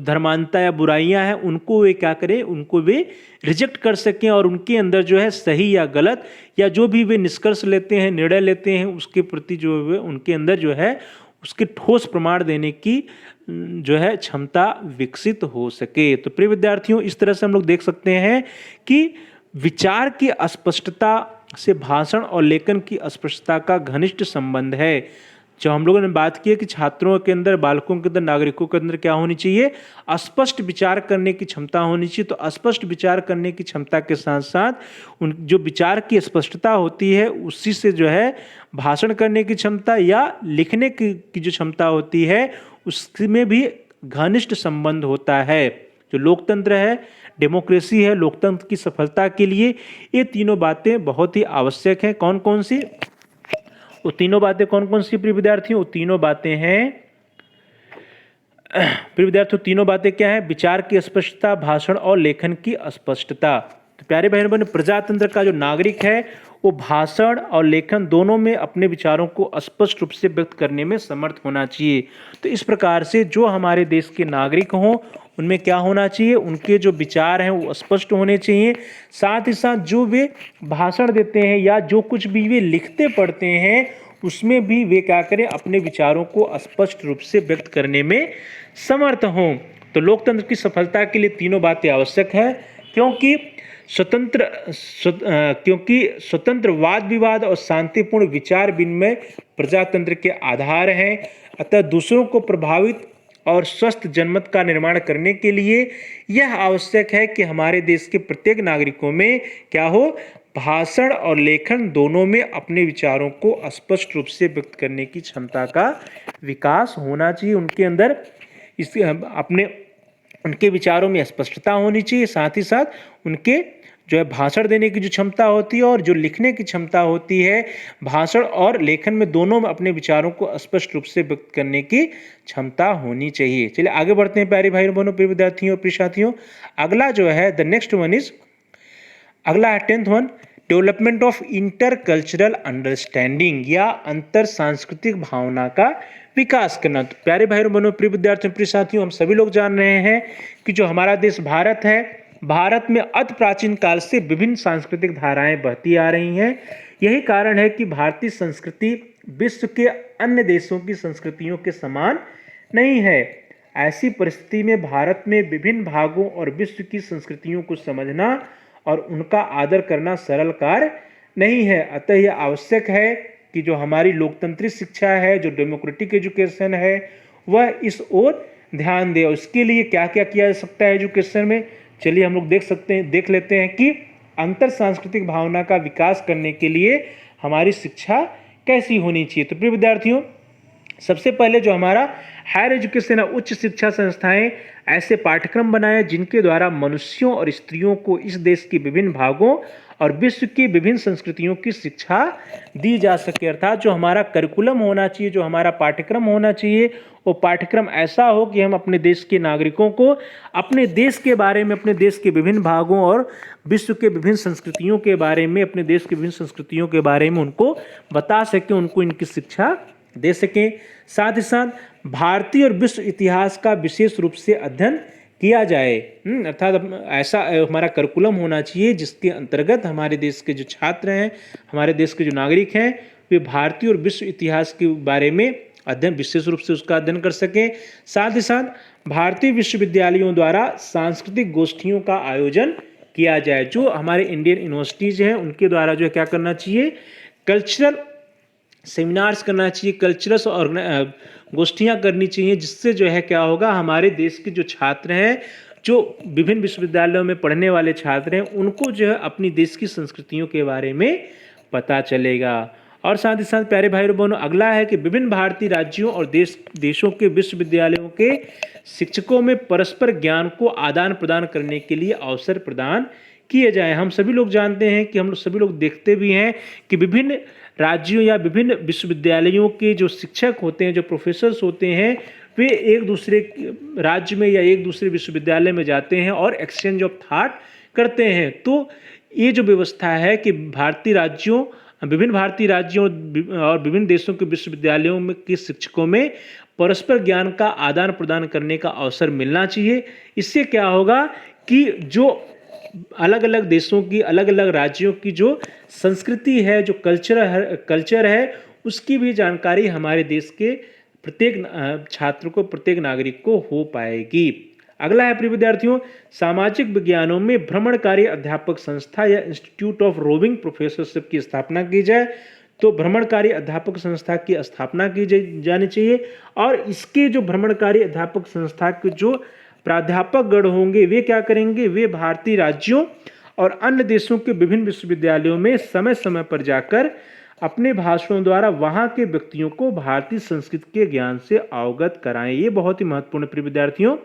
धर्मांधता या बुराइयां हैं, उनको वे क्या करें, उनको वे रिजेक्ट कर सकें और उनके अंदर जो है सही या गलत या जो भी वे निष्कर्ष लेते हैं, निर्णय लेते हैं, उसके प्रति जो है उनके अंदर जो है उसके ठोस प्रमाण देने की जो है क्षमता विकसित हो सके। तो प्रिय विद्यार्थियों, इस तरह से हम लोग देख सकते हैं कि विचार की अस्पष्टता से भाषण और लेखन की अस्पष्टता का घनिष्ठ संबंध है। जो हम लोगों ने बात की है कि छात्रों के अंदर, बालकों के अंदर, नागरिकों के अंदर क्या होनी चाहिए, स्पष्ट विचार करने की क्षमता होनी चाहिए। तो स्पष्ट विचार करने की क्षमता के साथ साथ उन जो विचार की स्पष्टता होती है उसी से जो है भाषण करने की क्षमता या लिखने की जो क्षमता होती है उसमें भी घनिष्ठ संबंध होता है। जो लोकतंत्र है, डेमोक्रेसी है, लोकतंत्र की सफलता के लिए ये तीनों बातें बहुत ही आवश्यक हैं। कौन कौन सी? वो तीनों बातें कौन कौन सी प्रिय विद्यार्थियों? वो तीनों बातें हैं, प्रिय विद्यार्थियों, तीनों बातें क्या है? विचार की स्पष्टता, भाषण और लेखन की स्पष्टता। तो प्यारे बहन बहन, प्रजातंत्र का जो नागरिक है वो भाषण और लेखन दोनों में अपने विचारों को स्पष्ट रूप से व्यक्त करने में समर्थ होना चाहिए। तो इस प्रकार से जो हमारे देश के नागरिक हों उनमें क्या होना चाहिए, उनके जो विचार हैं वो स्पष्ट होने चाहिए। साथ ही साथ जो वे भाषण देते हैं या जो कुछ भी वे लिखते पढ़ते हैं उसमें भी वे क्या करें, अपने विचारों को स्पष्ट रूप से व्यक्त करने में समर्थ हों। तो लोकतंत्र की सफलता के लिए तीनों बातें आवश्यक है, क्योंकि स्वतंत्र वाद विवाद और शांतिपूर्ण विचार विनिमय प्रजातंत्र के आधार हैं। अतः दूसरों को प्रभावित और स्वस्थ जनमत का निर्माण करने के लिए यह आवश्यक है कि हमारे देश के प्रत्येक नागरिकों में क्या हो, भाषण और लेखन दोनों में अपने विचारों को स्पष्ट रूप से व्यक्त करने की क्षमता का विकास होना चाहिए। उनके अंदर उनके विचारों में स्पष्टता होनी चाहिए, साथ ही साथ उनके जो है भाषण देने की जो क्षमता होती है और जो लिखने की क्षमता होती है, भाषण और लेखन में दोनों में अपने विचारों को स्पष्ट रूप से व्यक्त करने की क्षमता होनी चाहिए। चलिए आगे बढ़ते हैं प्यारे भाई बहनों, प्रिय विद्यार्थियों, प्रिय साथियों। अगला जो है द नेक्स्ट वन इज, अगला है 10th one, development of intercultural understanding या अंतर सांस्कृतिक भावना का विकास करना। तो प्यारे भाइयों बहनों, प्रिय विद्यार्थियों, प्रिय साथियों, हम सभी लोग जान रहे हैं कि जो हमारा देश भारत है, भारत में अति प्राचीन काल से विभिन्न सांस्कृतिक धाराएं बहती आ रही हैं। यही कारण है कि भारतीय संस्कृति विश्व के अन्य देशों की संस्कृतियों के समान नहीं है। ऐसी परिस्थिति में भारत में विभिन्न भागों और विश्व की संस्कृतियों को समझना और उनका आदर करना सरल कार्य नहीं है। अतः यह आवश्यक है कि जो हमारी लोकतांत्रिक शिक्षा है, जो डेमोक्रेटिक एजुकेशन है, वह इस ओर ध्यान दे। और इसके लिए क्या क्या किया जा सकता है एजुकेशन में, चलिए हम लोग देख लेते हैं कि अंतर सांस्कृतिक भावना का विकास करने के लिए हमारी शिक्षा कैसी होनी चाहिए। तो प्रिय विद्यार्थियों, सबसे पहले जो हमारा हायर एजुकेशन है, उच्च शिक्षा संस्थाएं ऐसे पाठ्यक्रम बनाए जिनके द्वारा मनुष्यों और स्त्रियों को इस देश के विभिन्न भागों और विश्व की विभिन्न संस्कृतियों की शिक्षा दी जा सके। अर्थात जो हमारा करिकुलम होना चाहिए, जो हमारा पाठ्यक्रम होना चाहिए, वो पाठ्यक्रम ऐसा हो कि हम अपने देश के नागरिकों को अपने देश के बारे में, अपने देश के विभिन्न भागों और विश्व के विभिन्न संस्कृतियों के बारे में, अपने देश के विभिन्न संस्कृतियों के बारे में उनको बता सकें, उनको इनकी शिक्षा दे सकें। साथ ही साथ भारतीय और विश्व इतिहास का विशेष रूप से अध्ययन किया जाए। अर्थात ऐसा हमारा करिकुलम होना चाहिए जिसके अंतर्गत हमारे देश के जो छात्र हैं, हमारे देश के जो नागरिक हैं, वे भारतीय और विश्व इतिहास के बारे में अध्ययन, विशेष रूप से उसका अध्ययन कर सकें। साथ ही साथ भारतीय विश्वविद्यालयों द्वारा सांस्कृतिक गोष्ठियों का आयोजन किया जाए। जो हमारे इंडियन यूनिवर्सिटीज़ हैं उनके द्वारा जो है क्या करना चाहिए, कल्चरल सेमिनार्स करना चाहिए, कल्चरल और गोष्ठियाँ करनी चाहिए, जिससे जो है क्या होगा, हमारे देश के जो छात्र हैं, जो विभिन्न विश्वविद्यालयों में पढ़ने वाले छात्र हैं, उनको जो है अपनी देश की संस्कृतियों के बारे में पता चलेगा। और साथ ही साथ प्यारे भाई बहनों, अगला है कि विभिन्न भारतीय राज्यों और देशों के विश्वविद्यालयों के शिक्षकों में परस्पर ज्ञान को आदान प्रदान करने के लिए अवसर प्रदान किए जाए। हम सभी लोग जानते हैं कि हम लोग सभी लोग देखते भी हैं कि विभिन्न राज्यों या विभिन्न विश्वविद्यालयों के जो शिक्षक होते हैं, जो प्रोफेसर्स होते हैं, वे एक दूसरे राज्य में या एक दूसरे विश्वविद्यालय में जाते हैं और एक्सचेंज ऑफ थॉट करते हैं। तो ये जो व्यवस्था है कि विभिन्न भारतीय राज्यों और विभिन्न देशों के विश्वविद्यालयों में के शिक्षकों में परस्पर ज्ञान का आदान प्रदान करने का अवसर मिलना चाहिए। इससे क्या होगा कि जो अलग अलग देशों की, अलग अलग राज्यों की जो संस्कृति है, जो कल्चर है, उसकी भी जानकारी हमारे देश के प्रत्येक छात्र को, प्रत्येक नागरिक को हो पाएगी। अगला है प्रिय विद्यार्थियों, सामाजिक विज्ञानों में भ्रमणकारी अध्यापक संस्था या इंस्टीट्यूट ऑफ रोविंग प्रोफेसरशिप की स्थापना की जाए। तो भ्रमणकारी अध्यापक संस्था की स्थापना की जानी चाहिए और इसके जो भ्रमणकारी अध्यापक संस्था के जो प्राध्यापक गण होंगे, वे क्या करेंगे, वे भारतीय राज्यों और अन्य देशों के विभिन्न विश्वविद्यालयों में समय समय पर जाकर अपने भाषणों द्वारा वहां के व्यक्तियों को भारतीय संस्कृति के ज्ञान से अवगत कराएं। ये बहुत ही महत्वपूर्ण प्रिय विद्यार्थियों।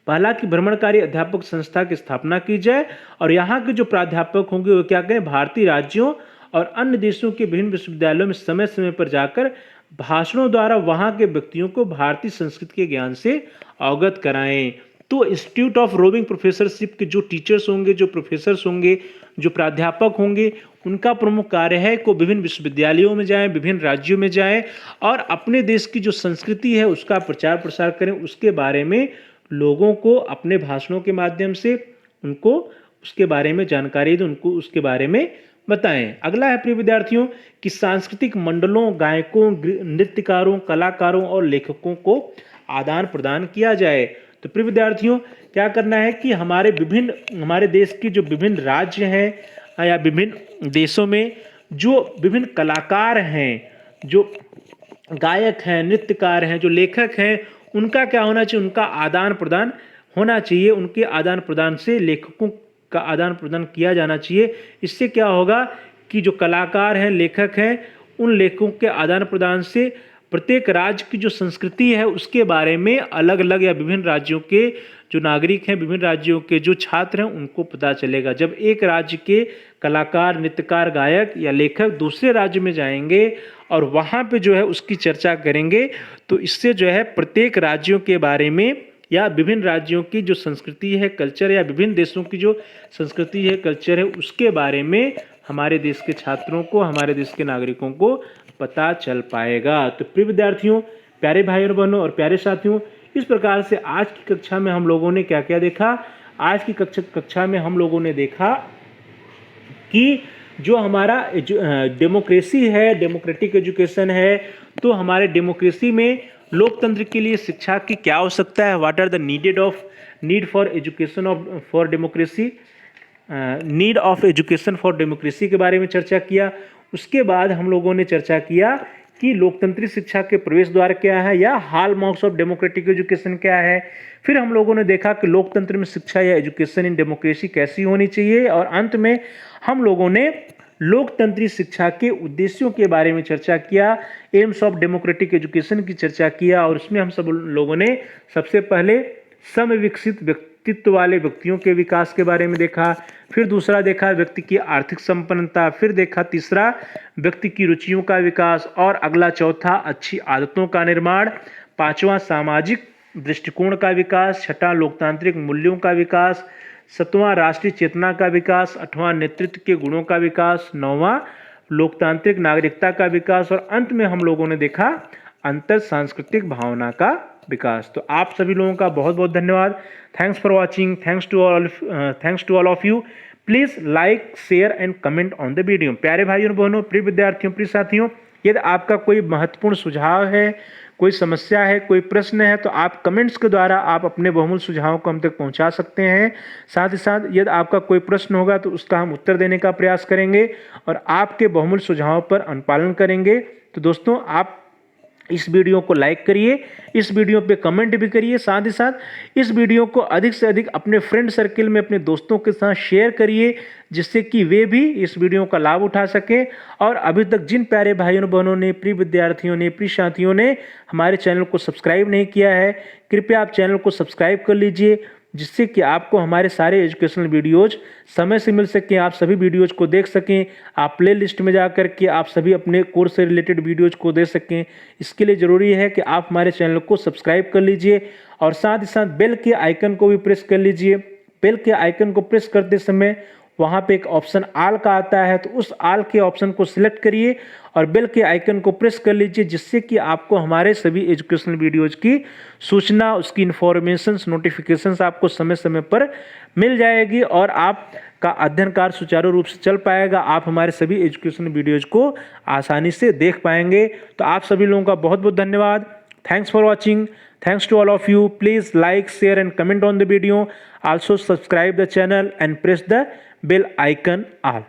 पहला कि भ्रमणकारी अध्यापक संस्था की स्थापना की जाए और यहाँ के जो प्राध्यापक होंगे वो क्या करें, भारतीय राज्यों और अन्य देशों के विभिन्न विश्वविद्यालयों में समय समय पर जाकर भाषणों द्वारा वहाँ के व्यक्तियों को भारतीय संस्कृति के ज्ञान से अवगत कराएं। तो इंस्टीट्यूट ऑफ रोविंग प्रोफेसरशिप के जो टीचर्स होंगे, जो प्रोफेसर्स होंगे, जो प्राध्यापक होंगे, उनका प्रमुख कार्य है कि विभिन्न विश्वविद्यालयों में जाएं, विभिन्न राज्यों में जाएं और अपने देश की जो संस्कृति है उसका प्रचार प्रसार करें, उसके बारे में लोगों को अपने भाषणों के माध्यम से उनको उसके बारे में जानकारी दें, उनको उसके बारे में बताएं। अगला है प्रिय विद्यार्थियों कि सांस्कृतिक मंडलों, गायकों, नृत्यकारों, कलाकारों और लेखकों को आदान प्रदान किया जाए। तो प्रिय विद्यार्थियों, क्या करना है कि हमारे देश की जो विभिन्न राज्य हैं या विभिन्न देशों में जो विभिन्न कलाकार हैं, जो गायक हैं, नृत्यकार हैं, जो लेखक हैं, उनका क्या होना चाहिए, उनका आदान प्रदान होना चाहिए। उनके आदान प्रदान से लेखकों का आदान प्रदान किया जाना चाहिए। इससे क्या होगा कि जो कलाकार हैं, लेखक हैं, उन लेखकों के आदान प्रदान से प्रत्येक राज्य की जो संस्कृति है उसके बारे में अलग अलग या विभिन्न राज्यों के जो नागरिक हैं, विभिन्न राज्यों के जो छात्र हैं, उनको पता चलेगा। जब एक राज्य के कलाकार, नृत्यकार, गायक या लेखक दूसरे राज्य में जाएंगे और वहाँ पे जो है उसकी चर्चा करेंगे, तो इससे जो है प्रत्येक राज्यों के बारे में या विभिन्न राज्यों की जो संस्कृति है, कल्चर, या विभिन्न देशों की जो संस्कृति है, कल्चर है, उसके बारे में हमारे देश के छात्रों को, हमारे देश के नागरिकों को पता चल पाएगा। तो प्रिय विद्यार्थियों, प्यारे भाइयों और बहनों और प्यारे साथियों, इस प्रकार से आज की कक्षा में हम लोगों ने क्या क्या देखा। आज की कक्षा में हम लोगों ने देखा कि जो हमारा डेमोक्रेसी है, डेमोक्रेटिक एजुकेशन है, तो हमारे डेमोक्रेसी में लोकतंत्र के लिए शिक्षा की क्या आवश्यकता है, what are the need for education for democracy, need of education for democracy के बारे में चर्चा किया। उसके बाद हम लोगों ने चर्चा किया कि लोकतंत्री शिक्षा के प्रवेश द्वार क्या है या हॉलमार्क्स ऑफ डेमोक्रेटिक एजुकेशन क्या है। फिर हम लोगों ने देखा कि लोकतंत्र में शिक्षा या एजुकेशन इन डेमोक्रेसी कैसी होनी चाहिए, और अंत में हम लोगों ने लोकतंत्री शिक्षा के उद्देश्यों के बारे में चर्चा किया, एम्स ऑफ डेमोक्रेटिक एजुकेशन की चर्चा किया। और उसमें हम सब लोगों ने सबसे पहले समविकसित व्यक्तित्व वाले व्यक्तियों के विकास के बारे में देखा, फिर दूसरा देखा व्यक्ति की आर्थिक संपन्नता, फिर देखा तीसरा व्यक्ति की रुचियों का विकास, और अगला चौथा अच्छी आदतों का निर्माण, पांचवा सामाजिक दृष्टिकोण का विकास, छठा लोकतांत्रिक मूल्यों का विकास, सातवां राष्ट्रीय चेतना का विकास, आठवां नेतृत्व के गुणों का विकास, नौवां लोकतांत्रिक नागरिकता का विकास, और अंत में हम लोगों ने देखा अंतर सांस्कृतिक भावना का विकास। तो आप सभी लोगों का बहुत बहुत धन्यवाद। Thanks for watching, thanks to all of you. Please like, share and comment on the video. प्यारे भाइयों और बहनों, प्रिय विद्यार्थियों, प्रिय साथियों, यदि आपका कोई महत्वपूर्ण सुझाव है, कोई समस्या है, कोई प्रश्न है, तो आप कमेंट्स के द्वारा आप अपने बहुमूल्य सुझावों को हम तक पहुंचा सकते हैं। साथ ही साथ यदि आपका कोई प्रश्न होगा तो उसका हम उत्तर देने का प्रयास करेंगे और आपके बहुमूल्य सुझावों पर अनुपालन करेंगे। तो दोस्तों, आप इस वीडियो को लाइक करिए, इस वीडियो पे कमेंट भी करिए, साथ ही साथ इस वीडियो को अधिक से अधिक अपने फ्रेंड सर्किल में अपने दोस्तों के साथ शेयर करिए, जिससे कि वे भी इस वीडियो का लाभ उठा सकें। और अभी तक जिन प्यारे भाइयों बहनों ने, प्रिय विद्यार्थियों ने, प्रिय साथियों ने हमारे चैनल को सब्सक्राइब नहीं किया है, कृपया आप चैनल को सब्सक्राइब कर लीजिए, जिससे कि आपको हमारे सारे एजुकेशनल वीडियोज समय से मिल सकें, आप सभी वीडियोज को देख सकें, आप प्ले लिस्ट में जा कर के आप सभी अपने कोर्स से रिलेटेड वीडियोज को देख सकें। इसके लिए ज़रूरी है कि आप हमारे चैनल को सब्सक्राइब कर लीजिए और साथ ही साथ बेल के आइकन को भी प्रेस कर लीजिए। बेल के आइकन को प्रेस करते समय वहाँ पे एक ऑप्शन आल का आता है, तो उस आल के ऑप्शन को सिलेक्ट करिए और बेल के आइकन को प्रेस कर लीजिए, जिससे कि आपको हमारे सभी एजुकेशनल वीडियोज की सूचना, उसकी इन्फॉर्मेशंस, नोटिफिकेशंस आपको समय समय पर मिल जाएगी और आपका अध्ययन कार्य सुचारू रूप से चल पाएगा। आप हमारे सभी एजुकेशनल वीडियोज को आसानी से देख पाएंगे। तो आप सभी लोगों का बहुत बहुत धन्यवाद। Thanks for watching. Thanks to all of you. Please like, share and comment on the video. Also subscribe the channel and press the bell icon all.